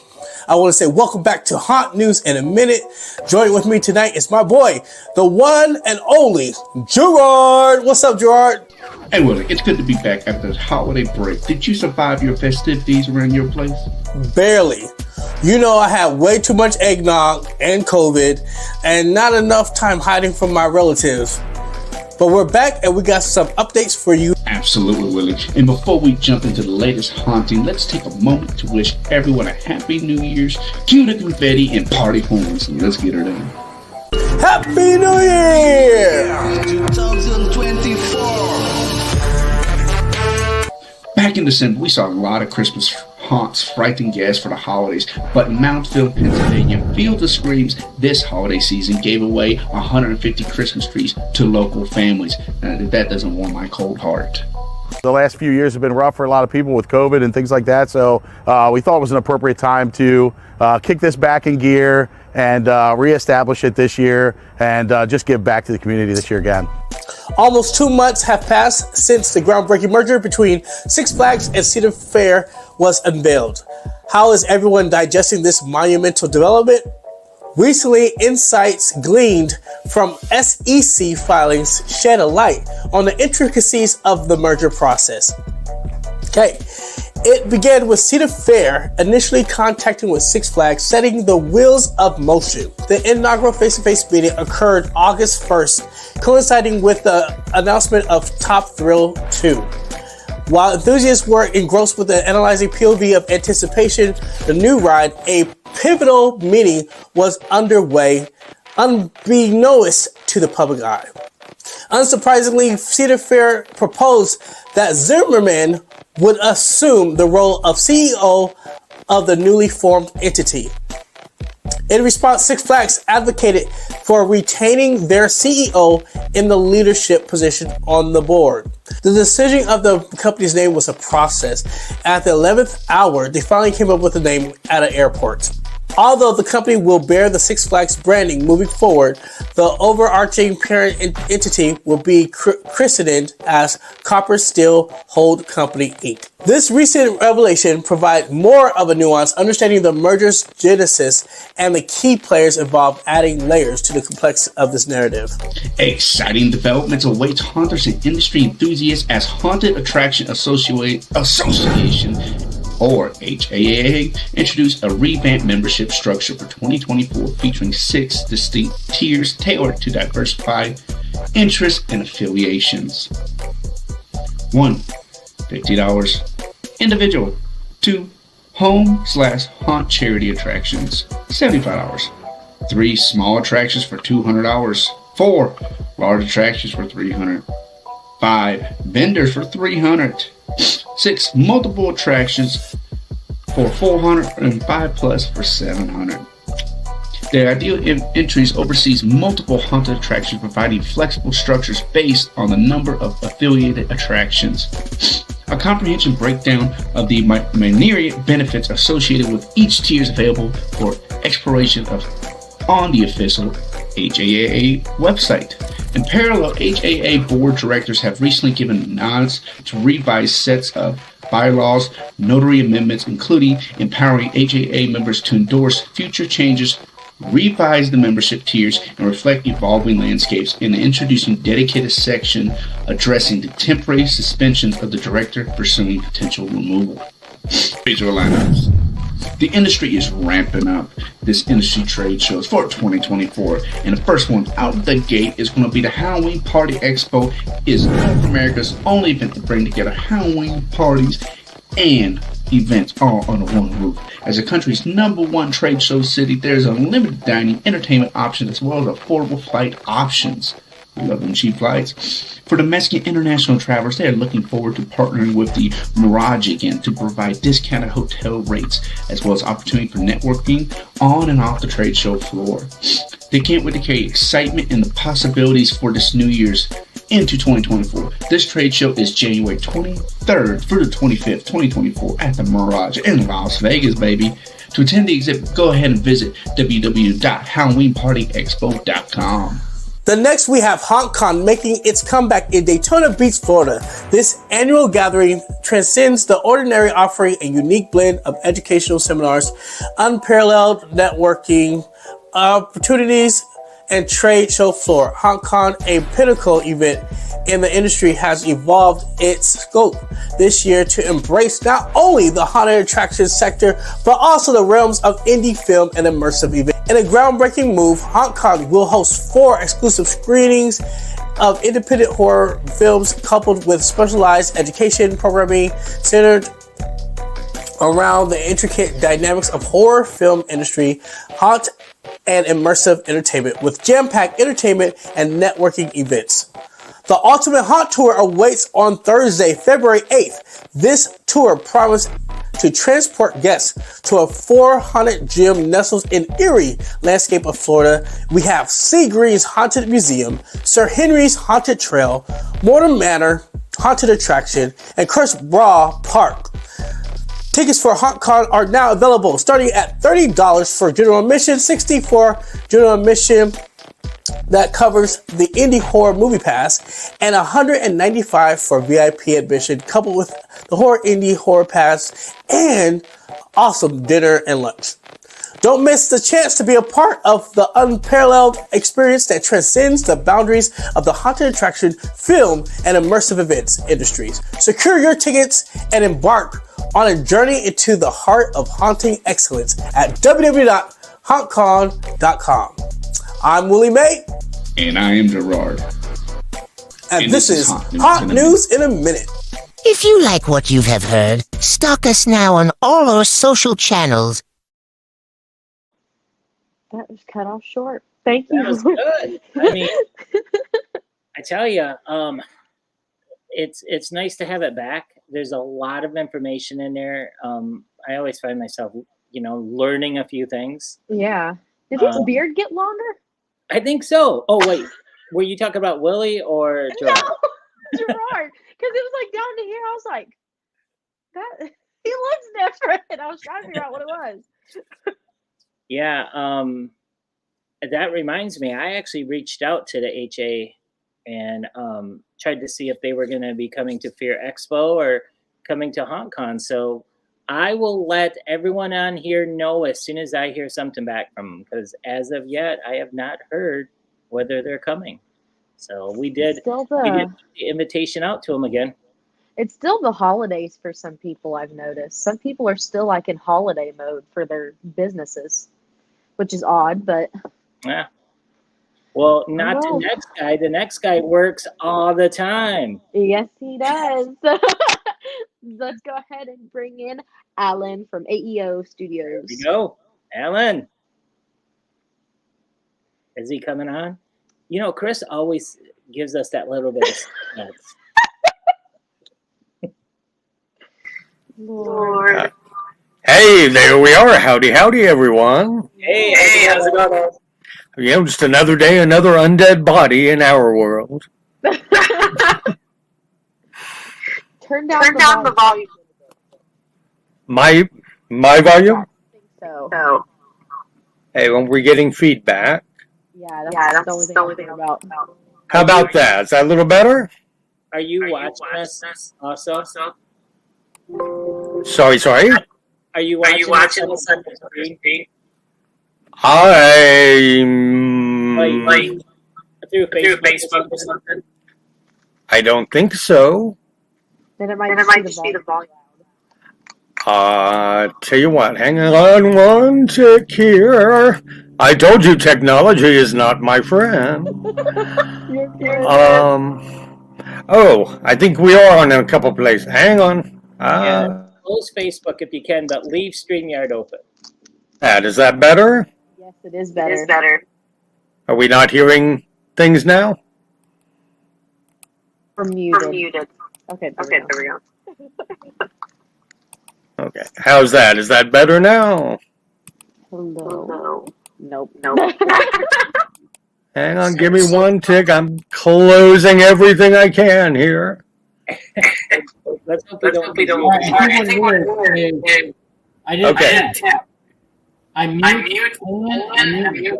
I want to say welcome back to Hot News in a Minute. Joining with me tonight is my boy, the one and only Gerard. What's up, Gerard? Hey, Willie, it's good to be back after the holiday break. Did you survive your festivities around your place? Barely. You know, I had way too much eggnog and COVID and not enough time hiding from my relatives. But we're back and we got some updates for you. Absolutely, Willie. And before we jump into the latest haunting, let's take a moment to wish everyone a happy New Year's. Cue the confetti and party horns. Let's get her done. Happy New Year! 2024. Back in December, we saw a lot of Christmas haunts frightening guests for the holidays, but in Mountfield, Pennsylvania, Field of Screams this holiday season gave away 150 Christmas trees to local families. And that doesn't warm my cold heart. The last few years have been rough for a lot of people with COVID and things like that, so we thought it was an appropriate time to kick this back in gear and reestablish it this year and just give back to the community this year again. Almost 2 months have passed since the groundbreaking merger between Six Flags and Cedar Fair was unveiled. How is everyone digesting this monumental development? Recently, insights gleaned from SEC filings shed a light on the intricacies of the merger process. Okay, it began with Cedar Fair initially contacting with Six Flags, setting the wheels of motion. The inaugural face-to-face meeting occurred August 1st, coinciding with the announcement of Top Thrill 2. While enthusiasts were engrossed with the analyzing POV of anticipation, the new ride, a pivotal meeting was underway, unbeknownst to the public eye. Unsurprisingly, Cedar Fair proposed that Zimmerman would assume the role of CEO of the newly formed entity. In response, Six Flags advocated for retaining their CEO in the leadership position on the board. The decision of the company's name was a process. At the 11th hour, they finally came up with a name at an airport. Although the company will bear the Six Flags branding moving forward, the overarching parent entity will be christened as Copper Steel Hold Company, Inc. This recent revelation provides more of a nuanced understanding of the merger's genesis and the key players involved, adding layers to the complexity of this narrative. Exciting developments awaits haunters and industry enthusiasts as Haunted Attraction Association, or HAAA, introduced a revamped membership structure for 2024 featuring 6 distinct tiers tailored to diversify interests and affiliations. 1. $50 individual. 2. Home/haunt charity attractions, $75. 3. Small attractions for $200. 4. Large attractions for $300. 5. Vendors for $300. 6. Multiple attractions for $400 and 5 plus for $700. The ideal entries oversees multiple haunted attractions, providing flexible structures based on the number of affiliated attractions. A comprehensive breakdown of the myriad benefits associated with each tier is available for exploration on the official HAAA website. In parallel, HAA board directors have recently given nods to revised sets of bylaws, notary amendments, including empowering HAA members to endorse future changes, revise the membership tiers, and reflect evolving landscapes, and introducing dedicated section addressing the temporary suspensions of the director pursuing potential removal. Visual lineups. The industry is ramping up this industry trade shows for 2024, and the first one out of the gate is going to be the Halloween Party Expo. Is North America's only event to bring together Halloween parties and events all under one roof. As the country's #1 trade show city, there's unlimited dining, entertainment options, as well as affordable flight options. We love them cheap flights. For domestic and international travelers, they are looking forward to partnering with the Mirage again to provide discounted hotel rates, as well as opportunity for networking on and off the trade show floor. They can't wait to carry excitement and the possibilities for this New Year's into 2024. This trade show is January 23rd through the 25th, 2024 at the Mirage in Las Vegas, baby. To attend the exhibit, go ahead and visit www.halloweenpartyexpo.com. The next we have HauntCon making its comeback in Daytona Beach, Florida. This annual gathering transcends the ordinary, offering a unique blend of educational seminars, unparalleled networking opportunities, and trade show floor. HauntCon, a pinnacle event in the industry, has evolved its scope this year to embrace not only the haunted attraction sector, but also the realms of indie film and immersive events. In a groundbreaking move, HauntCon will host 4 exclusive screenings of independent horror films coupled with specialized education programming centered around the intricate dynamics of horror film industry, haunt, and immersive entertainment with jam-packed entertainment and networking events. The Ultimate Haunt Tour awaits on Thursday, February 8th. This tour promises to transport guests to a 400 gym nestled in eerie landscape of Florida. We have Sea Green's Haunted Museum, Sir Henry's Haunted Trail, Mortimer Manor Haunted Attraction, and Chris Braw Park. Tickets for HauntCon are now available, starting at $30 for general admission, $60 for general admission that covers the Indie Horror Movie Pass, and $195 for VIP admission, coupled with the Horror Indie Horror Pass and awesome dinner and lunch. Don't miss the chance to be a part of the unparalleled experience that transcends the boundaries of the haunted attraction, film, and immersive events industries. Secure your tickets and embark on a journey into the heart of haunting excellence at www.hauntcon.com. I'm Willie May. And I am Gerard. And this is Haunt News in a Minute. If you like what you have heard, stalk us now on all our social channels. That was cut off short. Thank you. That was good. I mean, I tell you, it's nice to have it back. There's a lot of information in there. I always find myself, learning a few things. Yeah. Did his beard get longer? I think so. Oh, wait. Were you talking about Willie or Gerard? No, Gerard. Because it was like down to here. I was like, that he looks different. I was trying to figure out what it was. Yeah. That reminds me, I actually reached out to the HA and tried to see if they were going to be coming to Fear Expo or coming to HauntCon. So I will let everyone on here know as soon as I hear something back from them, because as of yet, I have not heard whether they're coming. So we did the invitation out to them again. It's still the holidays for some people, I've noticed. Some people are still like in holiday mode for their businesses, which is odd, but yeah. Well, not the next guy. The next guy works all the time. Yes, he does. Let's go ahead and bring in Alan from AEO Studios. There you go. Alan. Is he coming on? Chris always gives us that little bit of sense. Lord. Hey, there we are. Howdy, howdy, everyone. Hey, how's it going? Just another day, another undead body in our world. turn down the volume. My volume? I think so. Hey, when we're getting feedback. Yeah, that's the only thing I'm thinking about. How about that? Is that a little better? Are you watching us also? Sorry. Are you watching this on the screen? I'm Through Facebook or something? I don't think so. Then it might just be the volume. Tell you what, hang on one tick here. I told you technology is not my friend. You're good. Oh, I think we are on a couple places. Hang on. Close Facebook if you can, but leave StreamYard open. Is that better? Yes, it is better. Are we not hearing things now? We're muted. Okay, there we go. Okay. How's that? Is that better now? Hello. Nope. Hang on, give me one tick. I'm closing everything I can here. Let's hope we don't. I didn't tap. I mute and mute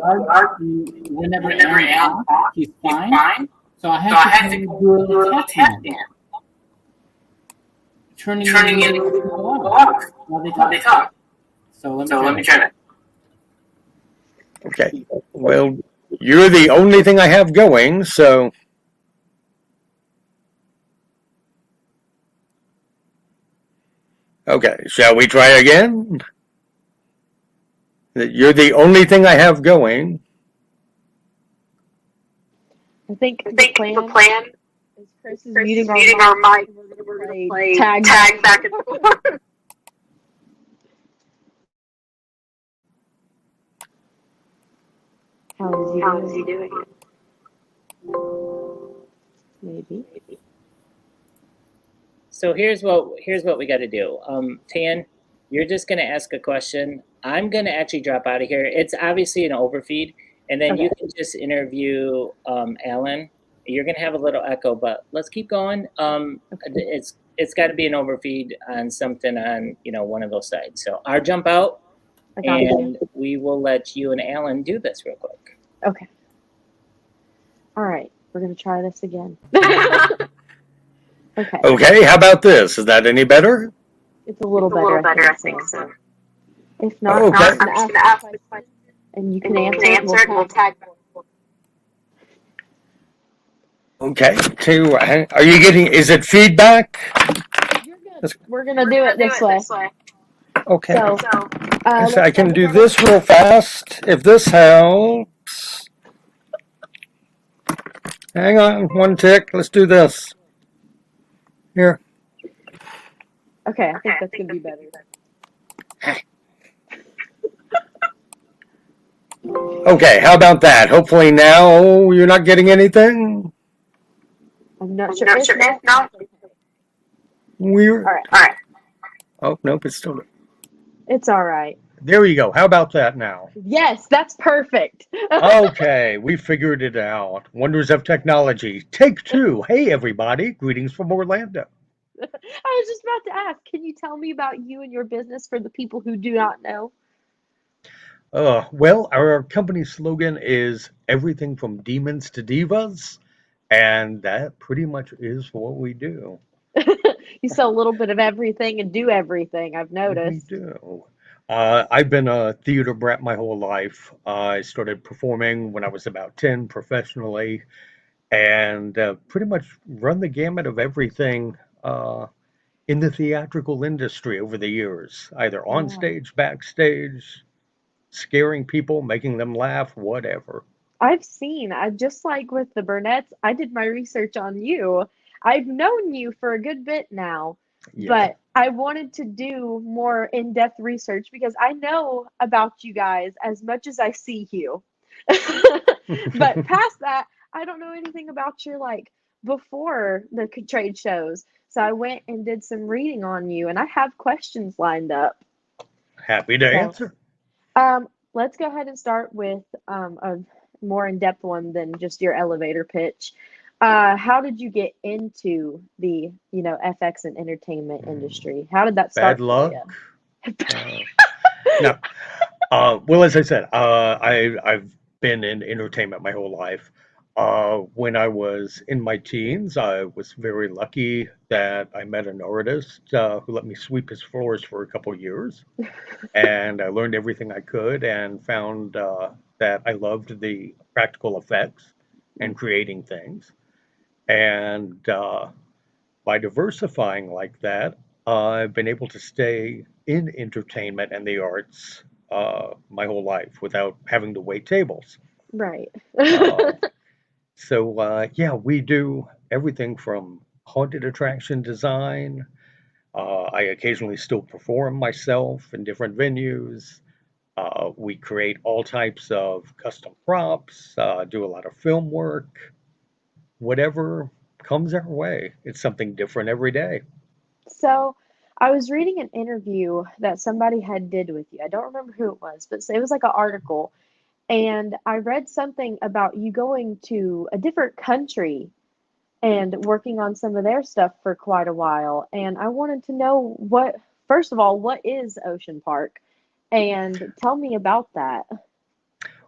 whenever Aaron asks, he's fine. So I have to do a little tap dance. Turning it off while they talk. So let me try that. Okay. Well, you're the only thing I have going, so. Okay, shall we try again? You're the only thing I have going. I think the plan is Chris is muting our mic. We're going to play tag back and forth. How is he doing it? Maybe. So here's what we got to do. Tan, you're just going to ask a question. I'm going to actually drop out of here. It's obviously an overfeed, and then you can just interview Alan. You're going to have a little echo, but let's keep going. It's got to be an overfeed on something on one of those sides. So I'll jump out, and we will let you and Alan do this real quick. Okay. All right. We're going to try this again. Okay, how about this? Is that any better? It's a little better, I think so. If not, I'm just going to ask a question, and you can answer it, and we'll tag back. Okay, are you getting, is it feedback? You're good. We're going to do it this way. Okay. So I can do this real fast, if this helps. Hang on, one tick, let's do this. Here. Okay, I think that's going to be better. Okay, how about that? Hopefully now you're not getting anything. I'm not sure. If not, Weird. all right. Oh, nope, it's still. It's all right. There you go. How about that now? Yes, that's perfect. Okay, we figured it out. Wonders of technology. Take two. Hey, everybody. Greetings from Orlando. I was just about to ask, can you tell me about you and your business for the people who do not know? Well, our company slogan is everything from demons to divas, and that pretty much is what we do. You sell a little bit of everything and do everything, I've noticed. We do. I've been a theater brat my whole life. I started performing when I was about 10 professionally, and pretty much run the gamut of everything in the theatrical industry over the years, either on stage, backstage, scaring people, making them laugh, whatever. I've seen, just like with the Burnetts, I did my research on you. I've known you for a good bit now, but I wanted to do more in-depth research because I know about you guys as much as I see you. But past that, I don't know anything about your before the trade shows. So I went and did some reading on you, and I have questions lined up. Happy to answer. Let's go ahead and start with a more in-depth one than just your elevator pitch. How did you get into the, FX and entertainment industry? How did that Bad start for luck. you? No. Well, as I said, I've been in entertainment my whole life. When I was in my teens, I was very lucky that I met an artist who let me sweep his floors for a couple years, and I learned everything I could and found that I loved the practical effects and creating things. And by diversifying like that, I've been able to stay in entertainment and the arts my whole life without having to wait tables. Right. Uh, yeah, we do everything from haunted attraction design. I occasionally still perform myself in different venues. We create all types of custom props, do a lot of film work, whatever comes our way. It's something different every day. So, I was reading an interview that somebody had did with you. I don't remember who it was, but it was like an article, and I read something about you going to a different country and working on some of their stuff for quite a while. And I wanted to know first of all, what is Ocean Park? And tell me about that.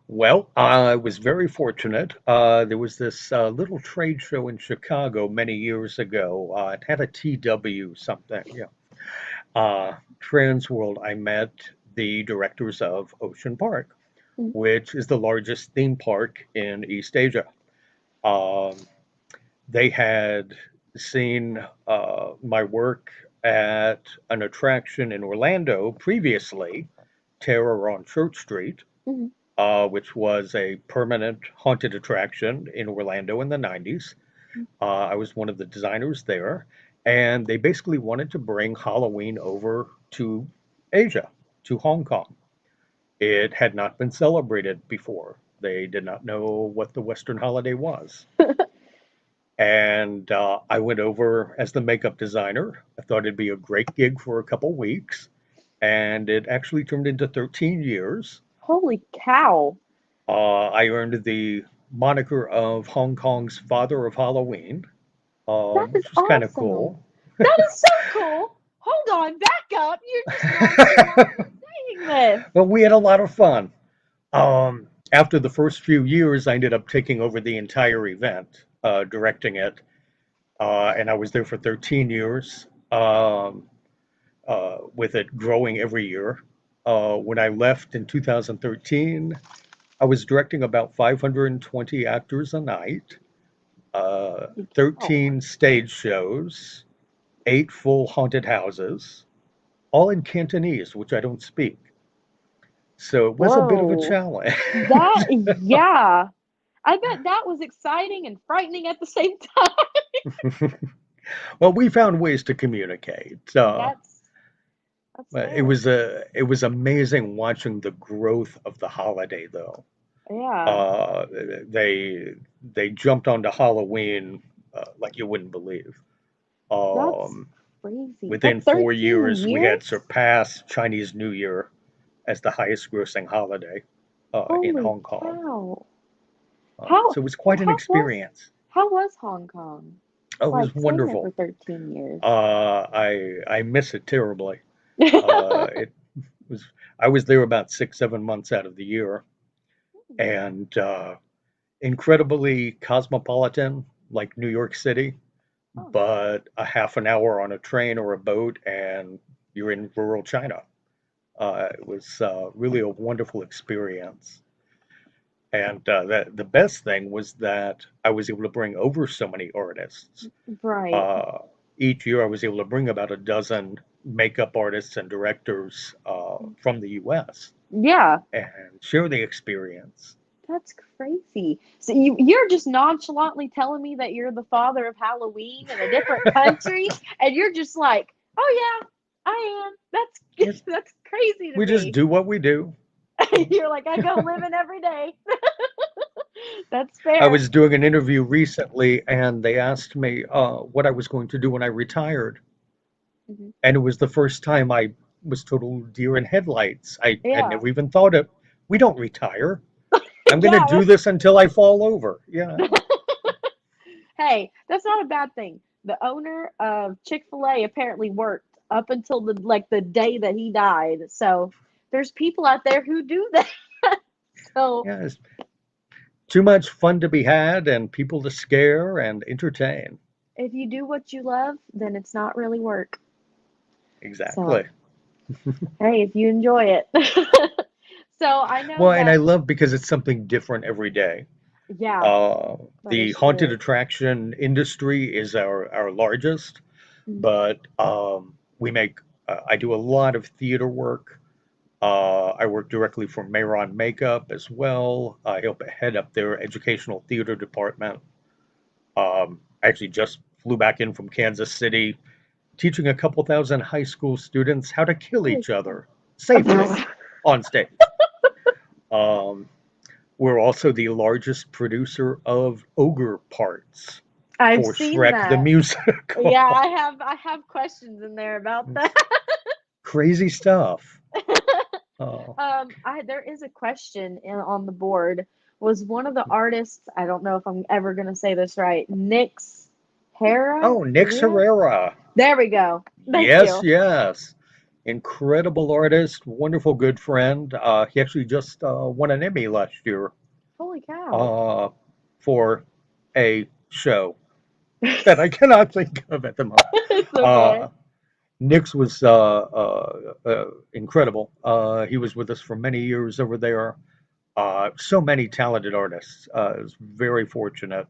Well, I was very fortunate. There was this little trade show in Chicago many years ago. It had a TW something, yeah. Trans World. I met the directors of Ocean Park, Mm. which is the largest theme park in East Asia. Um, they had seen my work at an attraction in Orlando previously, Terror on Church Street, Mhm. which was a permanent haunted attraction in Orlando in the 90s. I was one of the designers there, and they basically wanted to bring Halloween over to Asia, to Hong Kong. It had not been celebrated before. They did not know what the Western holiday was. And I went over as the makeup designer. I thought it'd be a great gig for a couple weeks, and it actually turned into 13 years. Holy cow. I earned the moniker of Hong Kong's Father of Halloween, That is which was kind of awesome. cool. That is so cool. Hold on, back up. You're just nonchalantly saying this. But we had a lot of fun. After the first few years, I ended up taking over the entire event, directing it, and I was there for 13 years, with it growing every year. When I left in 2013, I was directing about 520 actors a night, Holy cow. 13 stage shows, 8 full haunted houses, all in Cantonese, which I don't speak. So it was a bit of a Whoa. challenge. Yeah. I bet that was exciting and frightening at the same time. Well, we found ways to communicate. That's But fair. it was amazing watching the growth of the holiday, though. Yeah. Uh, they they jumped onto Halloween like you wouldn't believe. That's Um, crazy. But Within 4 years, 13 we had years? surpassed Chinese New Year as the highest grossing holiday in Holy Hong Kong. cow. How So it was quite an how was experience. how was Hong Kong? Oh, it Like was staying there for wonderful. 13 years. I miss it terribly. It was I was there about 6, 7 months out of the year, and incredibly cosmopolitan, like New York City, Oh, but a half an hour on a train or a boat, and you're in rural China. It was really a wonderful experience. And the best thing was that I was able to bring over so many artists. right. Uh, each year, I was able to bring about a dozen makeup artists and directors from the US Yeah, and share the experience. that's crazy. So you're just nonchalantly telling me that you're the father of Halloween in a different country, and you're just like, "Oh yeah, I am." That's Yes, that's crazy to we just me. do what we do. You're like, "I go living every day." That's I fair. was doing an interview recently, and they asked me what I was going to do when I retired. Mhm. And it was the first time I was total deer in headlights. I had Yeah. never even thought of, we don't retire. I'm going to Yeah, do this until I fall over. Yeah. Hey, that's not a bad thing. The owner of Chick-fil-A apparently worked up until the day that he died. So there's people out there who do that. So Yeah, it's too much fun to be had and people to scare and entertain. if you do what you love, then it's not really work. Exactly. So hey, if you enjoy it. So I know Well, and I that, love because it's something different every day. yeah, that The is haunted true. attraction industry is our largest, Mm. but we make, I do a lot of theater work. I work directly for Mayron Makeup as well. I help head up their educational theater department. I actually just flew back in from Kansas City, teaching a couple thousand high school students how to kill Holy each other safely cow. on stage. Um, we're also the largest producer of ogre parts I've for seen Shrek the that. Yeah, Musical. I have questions in there about that. Crazy stuff. Oh, There is a question on the board. Was one of the artists, I don't know if I'm ever gonna say this right, Nix Hera? oh, Nix Herrera? Herrera. There we go. Thank Yes, you. yes. Incredible artist, wonderful good friend. He actually just won an Emmy last year Holy cow. uh, for a show that I cannot think of at the moment. It's okay. Uh, Nix was incredible. He was with us for many years over there. So many talented artists. I was very fortunate.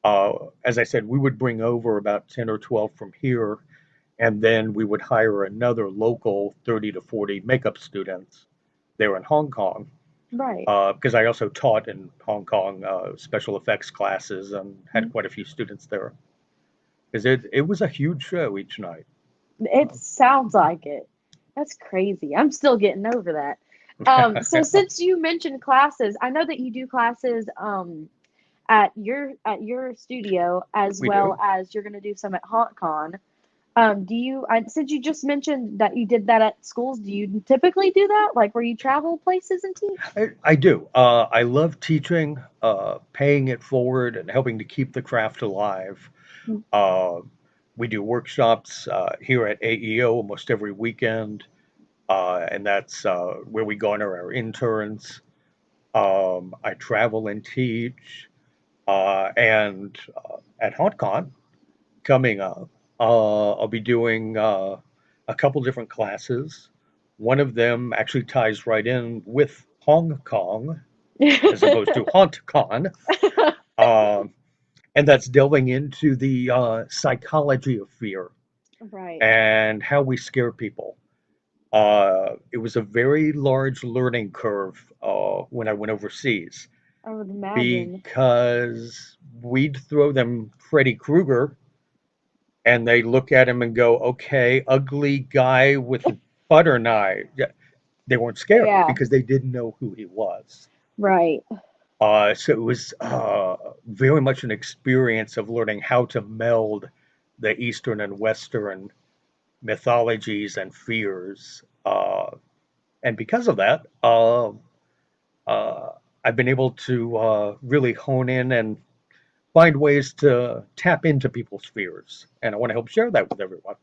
As I said, we would bring over about 10 or 12 from here, and then we would hire another local 30 to 40 makeup students there in Hong Kong. Right. Because I also taught in Hong Kong special effects classes and had Mm. quite a few students there. Because it was a huge show each night. It sounds like it. That's crazy. I'm still getting over that. So since you mentioned classes, I know that you do classes at your studio as We well do. as you're gonna do some at HauntCon. Since you just mentioned that you did that at schools, do you typically do that? Like where you travel places and teach? I do. I love teaching, paying it forward, and helping to keep the craft alive. Mm. Uh, we do workshops here at AEO almost every weekend, and that's where we garner our interns. I travel and teach, and at HauntCon coming up, I'll be doing a couple different classes. One of them actually ties right in with Hong Kong as opposed to HauntCon. Um, and that's delving into the psychology of fear Right. and how we scare people. It was a very large learning curve when I went overseas I would imagine. because we'd throw them Freddy Krueger and they look at him and go, okay, ugly guy with a butter knife. Yeah, they weren't scared Yeah, because they didn't know who he was. right. So it was very much an experience of learning how to meld the Eastern and Western mythologies and fears. And because of that, uh, I've been able to really hone in and find ways to tap into people's fears. And I want to help share that with everyone.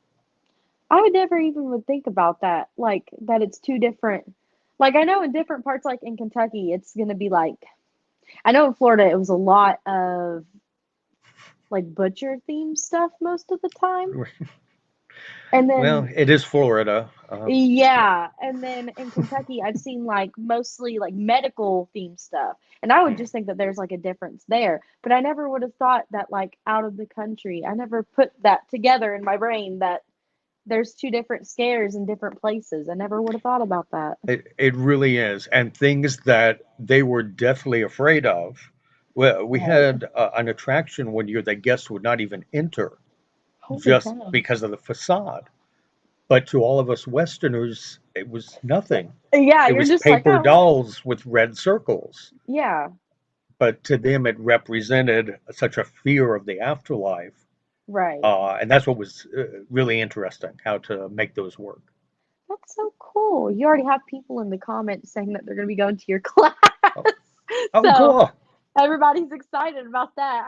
I would never even would think about that, like that it's two different. Like I know in different parts, like in Kentucky, it's gonna be like I know in Florida it was a lot of like butcher themed stuff most of the time. And Well, then it is Florida. yeah, and then in Kentucky I've seen like mostly like medical themed stuff. And I would just think that there's like a difference there. But I never would have thought that like out of the country. I never put that together in my brain that there's two different scares in different places. I never would have thought about that. It really is, and things that they were deathly afraid of. Well, we Right. had an attraction one year that guests would not even enter Holy just cow. because of the facade. But to all of us Westerners, it was nothing. Yeah, It you're was just like, paper oh, dolls with red circles. yeah, But to them, it represented such a fear of the afterlife. right. And that's what was really interesting, how to make those work. That's so cool. You already have people in the comments saying that they're going to be going to your class. Oh, oh So cool. everybody's excited about that.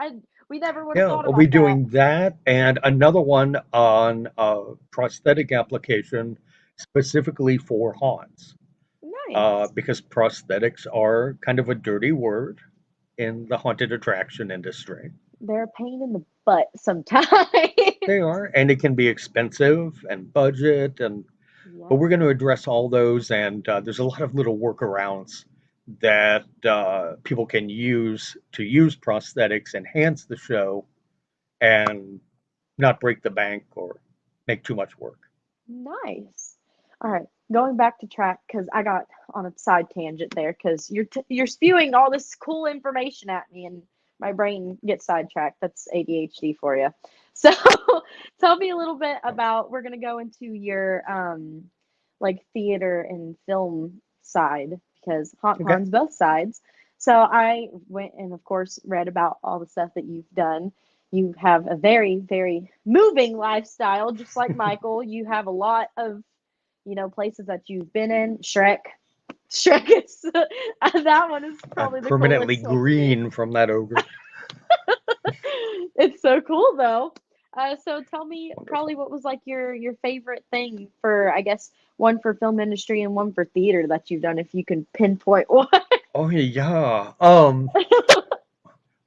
We never would have Yeah, thought we'll be about that. doing that and another one on prosthetic application specifically for haunts, Nice. because prosthetics are kind of a dirty word in the haunted attraction industry. They're a pain in the butt sometimes. They are, and it can be expensive and budget, and but Yep. we're going to address all those. And there's a lot of little workarounds that people can use to use prosthetics, enhance the show, and not break the bank or make too much work. Nice. All right, going back to track because I got on a side tangent there because you're spewing all this cool information at me and my brain gets sidetracked. That's ADHD for you. So tell me a little bit about. We're gonna go into your like theater and film side because Okay. HauntCon's both sides. So I went and of course read about all the stuff that you've done. You have a very, very moving lifestyle, just like Michael. You have a lot of, places that you've been in. Shrek is that one is I'm probably the permanently coolest one to me. green from that ogre. It's so cool though. So tell me Wonderful. probably what was like your favorite thing for, I guess, one for film industry and one for theater that you've done, if you can pinpoint one. Oh yeah.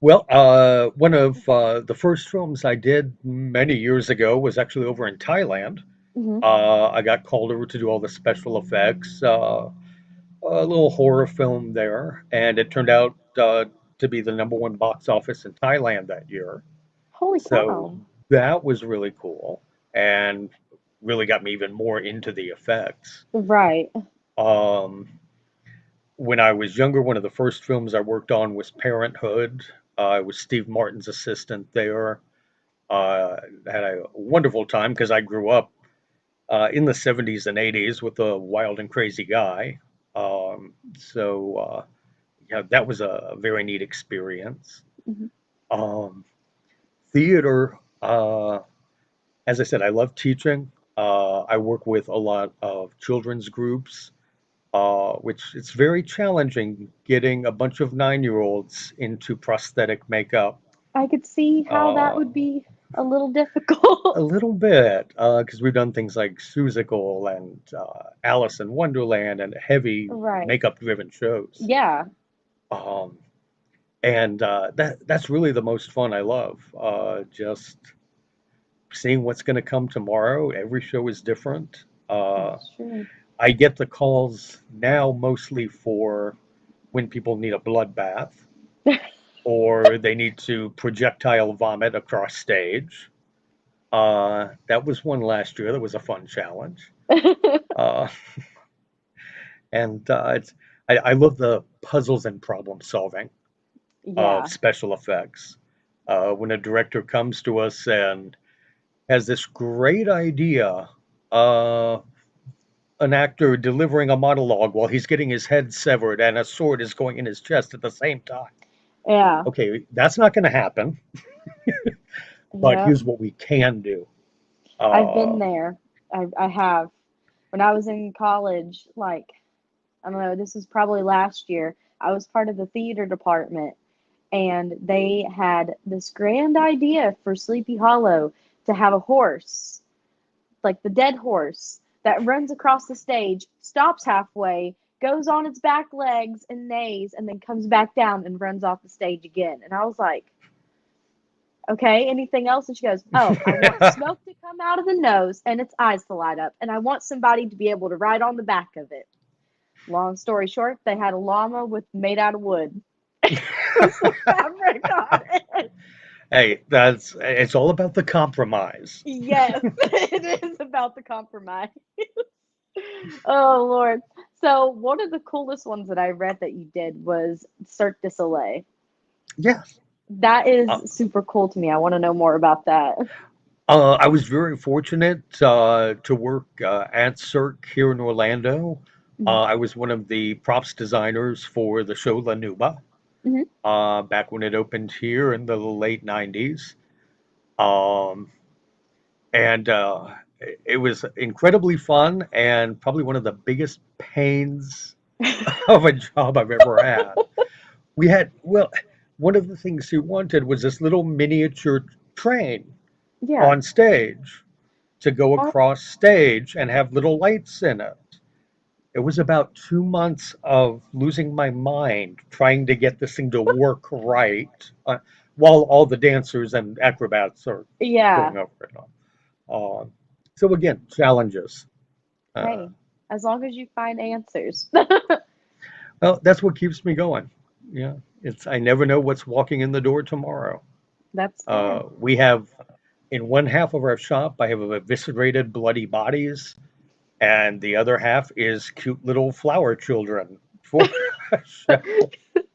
Well, one of the first films I did many years ago was actually over in Thailand. Mhm. I got called over to do all the special effects, a little horror film there, and it turned out to be the number one box office in Thailand that year. Holy So cow. that was really cool and really got me even more into the effects. Right. Um, when I was younger, one of the first films I worked on was Parenthood. I was Steve Martin's assistant there. Had a wonderful time because I grew up in the 70s and 80s with a wild and crazy guy. Yeah, that was a very neat experience. Mhm. Um, Theater, as I said, I love teaching. I work with a lot of children's groups, which it's very challenging getting a bunch of 9-year-olds into prosthetic makeup. I could see how that Uh, would be a little difficult. a little bit, because we've done things like Seussical and Alice in Wonderland and heavy Right. makeup-driven shows. Yeah. Um, and that's really the most fun I love. Just seeing what's going to come tomorrow. Every show is different. That's true. I get the calls now mostly for when people need a bloodbath or they need to projectile vomit across stage. That was one last year. That was a fun challenge. Uh, and I love the puzzles and problem solving of Yeah. special effects. When a director comes to us and has this great idea, uh, an actor delivering a monologue while he's getting his head severed and a sword is going in his chest at the same time. Yeah. Okay, that's not going to happen, but Yep. here's what we can do. I've been Uh, there. I have. When I was in college, like, I don't know, this was probably last year, I was part of the theater department and they had this grand idea for Sleepy Hollow to have a horse, like the dead horse, that runs across the stage, stops halfway, goes on its back legs and neighs, and then comes back down and runs off the stage again. And I was like, okay, anything else? And she goes, oh, I want smoke to come out of the nose and its eyes to light up. And I want somebody to be able to ride on the back of it. Long story short, they had a llama made out of wood. With some fabric on it. Hey, it's all about the compromise. Yes, it is about the compromise. Oh Lord. So one of the coolest ones that I read that you did was Cirque du Soleil. Yes. That is Uh, super cool to me. I want to know more about that. I was very fortunate to work at Cirque here in Orlando. Mhm. I was one of the props designers for the show La Nuba Mhm. back when it opened here in the late 90s. Um, and it was incredibly fun and probably one of the biggest pains of a job I've ever had. We had, well, one of the things he wanted was this little miniature train Yeah. on stage to go Oh, across stage and have little lights in it. It was about 2 months of losing my mind trying to get this thing to work right, while all the dancers and acrobats are yeah. going over it. So again, challenges. Uh, Hey, as long as you find answers. well, that's what keeps me going. Yeah, it's I never know what's walking in the door tomorrow. That's fair. We have in one half of our shop, I have eviscerated bloody bodies, and the other half is cute little flower children for a show.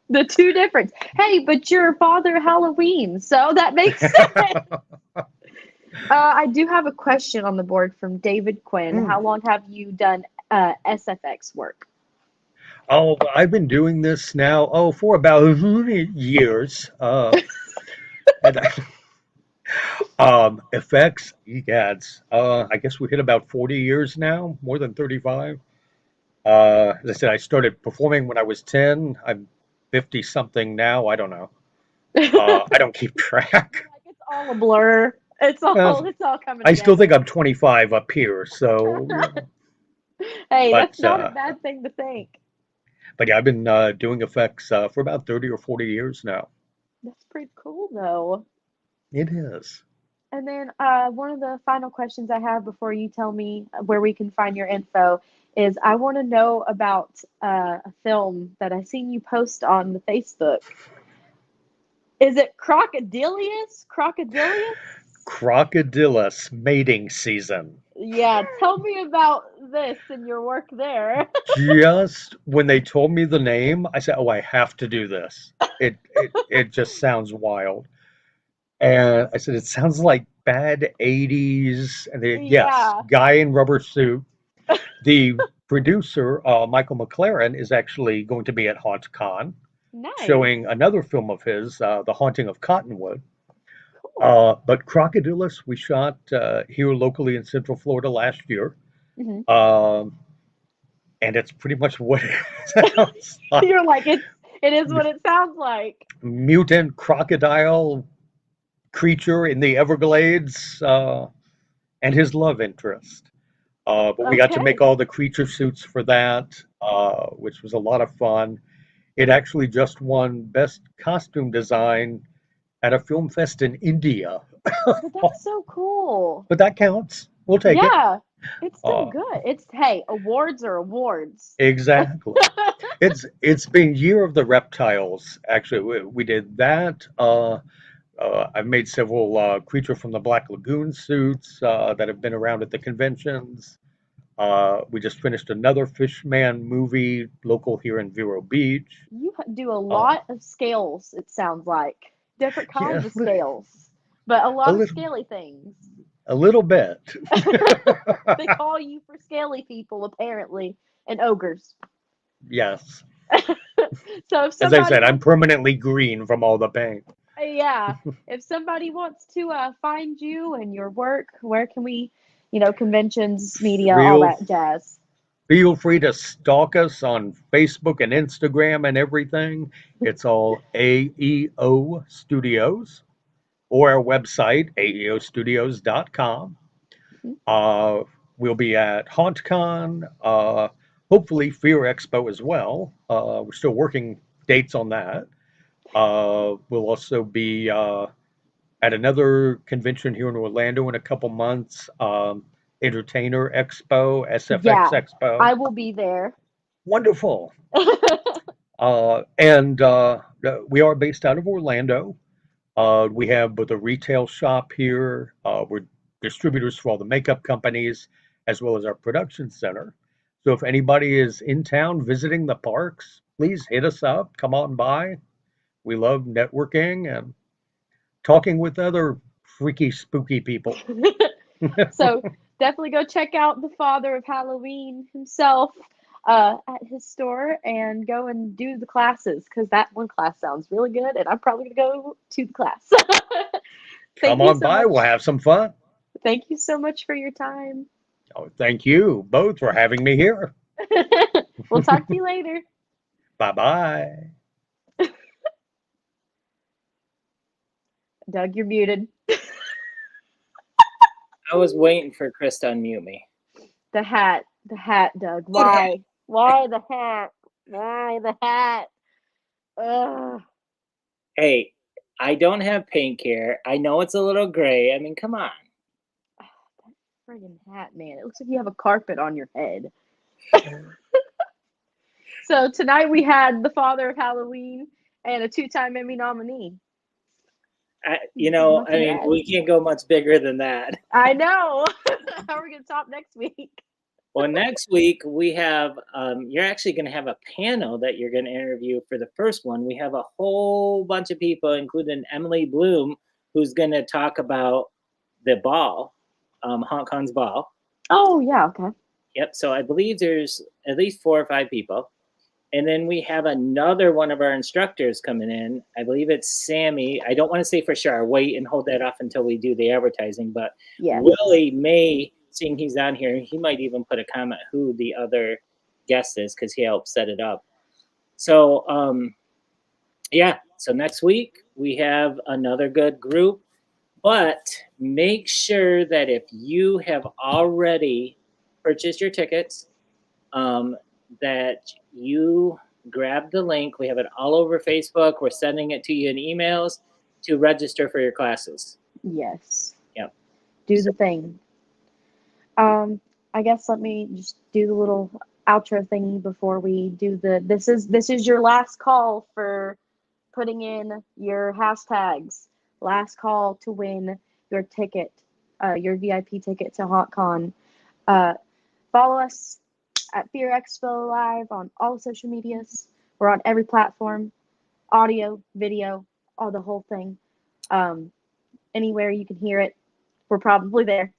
The two difference. Hey, but you're Father Halloween, so that makes sense. I do have a question on the board from David Quinn. Mm. How long have you done SFX work? Oh, I've been doing this now, for about years. And effects, egads. I guess we hit about 40 years now, more than 35. As I said, I started performing when I was 10. I'm 50 something now. I don't know. I don't keep track. Like it's all a blur. It's all coming I still think together. I'm 25 up here. So, Hey, that's but not a bad thing to think. but yeah, I've been doing effects for about 30 or 40 years now. That's pretty cool, though. It is. And then one of the final questions I have before you tell me where we can find your info is I want to know about a film that I seen you post on the Facebook. Is it Crocodilius? Crocodilius? Crocodilus mating season. Yeah, tell me about this and your work there. Just when they told me the name, I said, "Oh, I have to do this." It just sounds wild. And I said, "It sounds like bad 80s." And yes, Yeah, guy in rubber suit. The producer, Michael McLaren, is actually going to be at HauntCon nice. showing another film of his, The Haunting of Cottonwood. Cool. But Crocodilus, we shot here locally in Central Florida last year. Hmm. Um, and it's pretty much what it sounds like. You're like, it is what it sounds like. Mutant crocodile creature in the Everglades, and his love interest. But we got to make Okay. all the creature suits for that, which was a lot of fun. It actually just won Best Costume Design at a film fest in India. But that's so cool. But that counts. We'll take it. Yeah, it's still Uh, good. Hey, awards are awards. exactly. It's been Year of the Reptiles. Actually, we did that. I've made several Creature from the Black Lagoon suits that have been around at the conventions. We just finished another Fishman movie local here in Vero Beach. You do a Uh, lot of scales, it sounds like. Different yeah, kinds of scales, but a a lot of little, scaly things. a little bit. They call you for scaly people, apparently, and ogres. Yes. So if As I somebody said, I'm wants, permanently green from all the paint. yeah, if somebody wants to find you and your work, where can we, conventions, media, all Real that jazz? Feel free to stalk us on Facebook and Instagram and everything. It's all AEO Studios or our website, aeostudios.com. Uh, we'll be at HauntCon, hopefully Fear Expo as well. We're still working dates on that. We'll also be at another convention here in Orlando in a couple months. Entertainer Expo, SFX Yeah, Expo. I will be there. Wonderful. And we are based out of Orlando. We have both a retail shop here. We're distributors for all the makeup companies, as well as our production center. So if anybody is in town visiting the parks, please hit us up. Come on by. We love networking and talking with other freaky, spooky people. So definitely go check out the father of Halloween himself at his store and go and do the classes because that one class sounds really good and I'm probably going to go to the class. Thank Come you on so by. much. We'll have some fun. Thank you so much for your time. Oh, thank you both for having me here. We'll talk to you later. Bye bye. Doug, you're muted. I was waiting for Chris to unmute me. The hat, Doug. Why? Why the hat? Why the hat? Ugh. Hey, I don't have pink hair. I know it's a little gray. I mean, come on. That friggin' hat, man. It looks like you have a carpet on your head. So tonight we had the father of Halloween and a 2-time Emmy nominee. I mean, we can't go much bigger than that. I know. How are we going to top next week? Well, next week we have, you're actually going to have a panel that you're going to interview for the first one. We have a whole bunch of people, including Emily Bloom, who's going to talk about the ball, HauntCon's ball. Oh, yeah, okay. Yep. So I believe there's at least 4 or 5 people. And then we have another one of our instructors coming in. I believe it's Sammy. I don't want to say for sure. I'll wait and hold that off until we do the advertising. But yes. Willie may, seeing he's on here, he might even put a comment who the other guest is because he helped set it up. So, yeah. So next week we have another good group. But make sure that if you have already purchased your tickets, that you grab the link. We have it all over Facebook. We're sending it to you in emails to register for your classes. Yes. Yep. Do the thing. I guess let me just do the little outro thingy before we do the. This is your last call for putting in your hashtags. Last call to win your ticket, your VIP ticket to HauntCon. Follow us at Fear Expo Live on all social medias. We're on every platform, audio, video, all the whole thing. Anywhere you can hear it, we're probably there.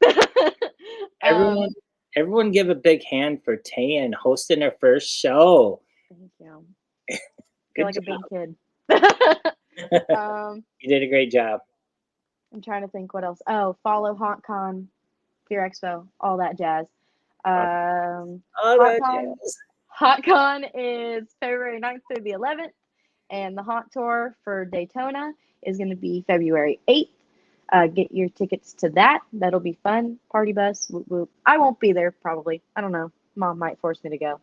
Everyone give a big hand for Tayan hosting her first show. Thank you. Feel like job. a big kid. You did a great job. I'm trying to think what else. Oh, follow HauntCon, Fear Expo, all that jazz. HauntCon is February 9th through the 11th, and the Haunt Tour for Daytona is going to be February 8th. Get your tickets to that. That'll be fun. Party bus. Whoop, whoop. I won't be there probably. I don't know. Mom might force me to go.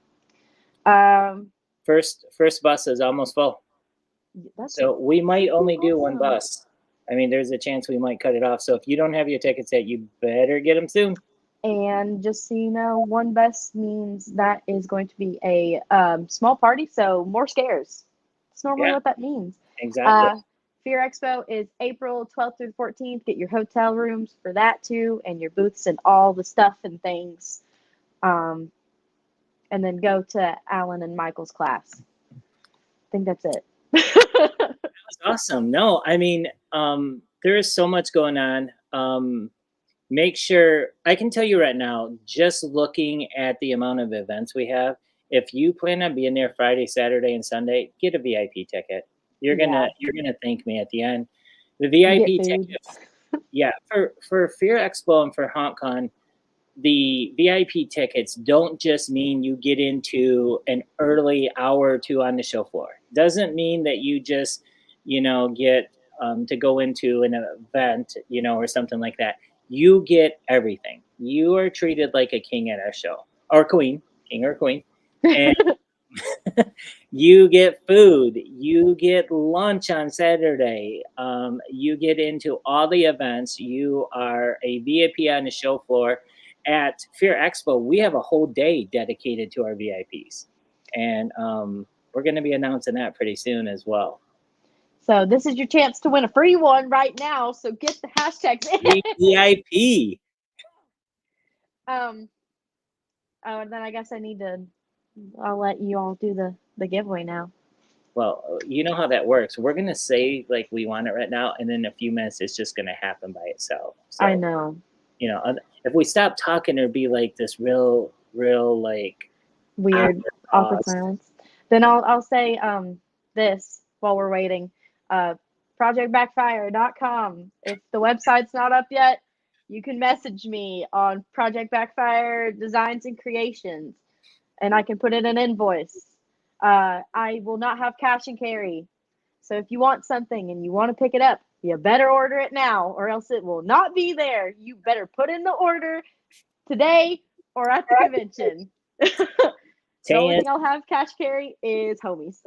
First bus is almost full. So we might only do one bus. I mean, there's a chance we might cut it off. So if you don't have your tickets yet, you better get them soon. And just so you know, one bus means that is going to be a small party, so more scares. That's normally what that means. Exactly. Fear Expo is April 12th through the 14th. Get your hotel rooms for that too, and your booths and all the stuff and things. And then go to Alan and Michael's class. I think that's it. That was awesome. No, I mean, there is so much going on. Make sure, I can tell you right now, just looking at the amount of events we have, if you plan on being there Friday, Saturday, and Sunday, get a VIP ticket. You're gonna thank me at the end. The VIP ticket, for Fear Expo and for HauntCon, the VIP tickets don't just mean you get into an early hour or two on the show floor. Doesn't mean that you just, get to go into an event, or something like that. You get everything. You are treated like a king at our show, or queen, king or queen, and you get food. You get lunch on Saturday. You get into all the events. You are a VIP on the show floor. At Fear Expo, we have a whole day dedicated to our VIPs, and we're going to be announcing that pretty soon as well. So this is your chance to win a free one right now. So get the hashtags in. VIP. And then I guess I'll let you all do the giveaway now. Well, you know how that works. We're going to say like we want it right now, and in a few minutes it's just going to happen by itself. So, I know. If we stop talking, there'd be like this real like weird awkward silence. Then I'll say this while we're waiting. projectbackfire.com. If the website's not up yet, you can message me on Project Backfire Designs and Creations, and I can put in an invoice. I will not have cash and carry. So if you want something and you want to pick it up, You better order it now, or else it will not be there. You better put in the order today or at the convention. The only thing I'll have cash carry is homies.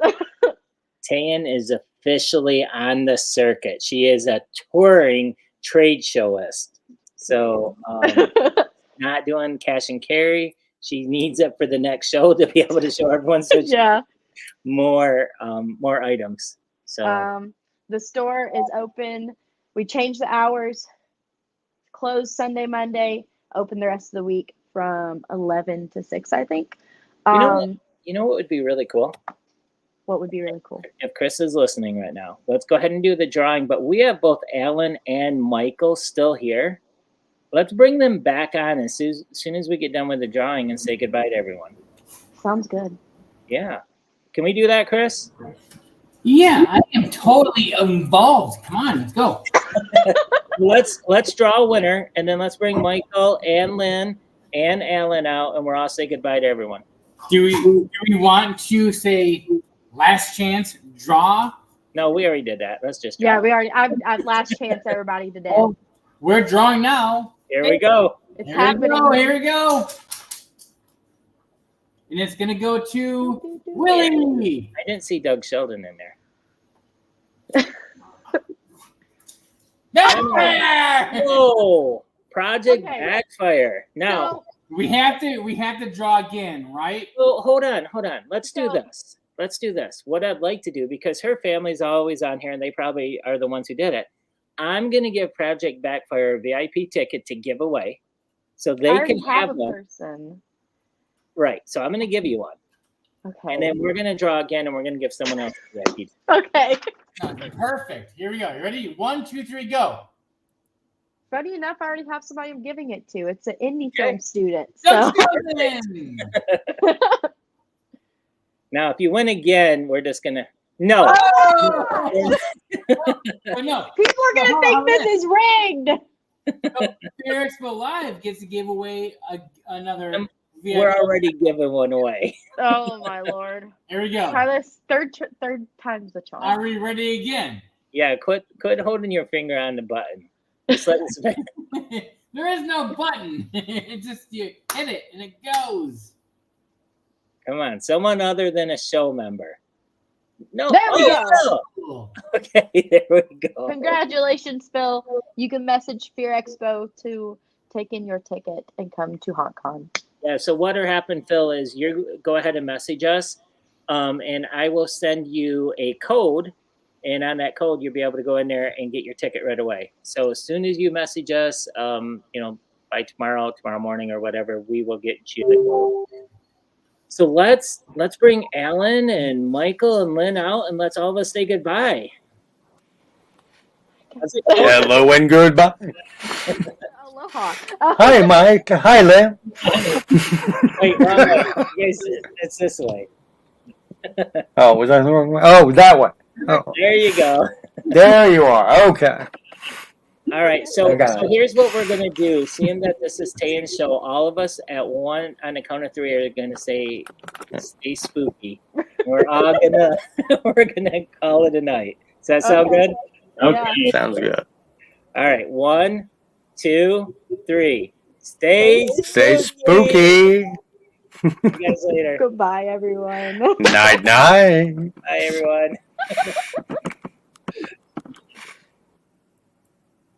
Tan is officially on the circuit. She is a touring trade showist. So not doing cash and carry. She needs it for the next show to be able to show everyone more items. So the store is open. We changed the hours. Closed Sunday, Monday. Open the rest of the week from 11 to 6, I think. You know what would be really cool? What would be really cool? If Chris is listening right now, let's go ahead and do the drawing. But we have both Alan and Michael still here. Let's bring them back on as soon as we get done with the drawing and say goodbye to everyone. Sounds good. Yeah. Can we do that, Chris? Yeah, I am totally involved. Come on, let's go. Let's draw a winner, and then let's bring Michael and Lynn and Alan out, and we'll all say goodbye to everyone. Do we want to say last chance draw? No, we already did that. Let's just draw. Yeah, we already. I've last chance everybody today. Oh, we're drawing now. Here we go. It's happening. Here we go. And it's gonna go to Willie. I didn't see Doug Sheldon in there. Whoa! Project Backfire. Now we have to draw again, right? Well, hold on. Let's do this. What I'd like to do, because her family's always on here and they probably are the ones who did it. I'm gonna give Project Backfire a VIP ticket to give away, so they can have one. Person. Right. So I'm gonna give you one. Okay. And then we're gonna draw again, and we're gonna give someone else a VIP ticket. Okay. Okay, perfect. Here we go. You ready? 1, 2, 3, go. Funny enough, I already have somebody I'm giving it to. It's an indie film student. So. Now, if you win again, we're just gonna no. Oh! No. People are gonna think this is rigged. Fear Expo Live gets to give away another. We're already giving one away. Oh my lord! Here we go. Try this third time's the charm. Are we ready again? Yeah, quit holding your finger on the button. Just let it spin. There is no button. It just you hit it and it goes. Come on, someone other than a show member. No. There we go. Cool. Okay, there we go. Congratulations, Phil. You can message Fear Expo to take in your ticket and come to HauntCon. Yeah, so what'll happen, Phil, is you go ahead and message us, and I will send you a code, and on that code, you'll be able to go in there and get your ticket right away. So as soon as you message us, by tomorrow morning or whatever, we will get you the code. So let's bring Alan and Michael and Lynn out, and let's all of us say goodbye. Hello and goodbye. Aloha. Hi, Mike. Hi, Lynn. Wait, wrong way. Guys, it's this way. Oh, was I the wrong way? Oh, that way. Oh. There you go. There you are. Okay. All right, so here's what we're gonna do. Seeing that this is Tayan's show, all of us at one on the count of 3 are gonna say, "Stay spooky." We're all gonna call it a night. Does that sound good? Okay, yeah. Sounds good. All right, 1, 2, 3. Stay spooky. See you guys later. Goodbye, everyone. Night, night. Bye, everyone.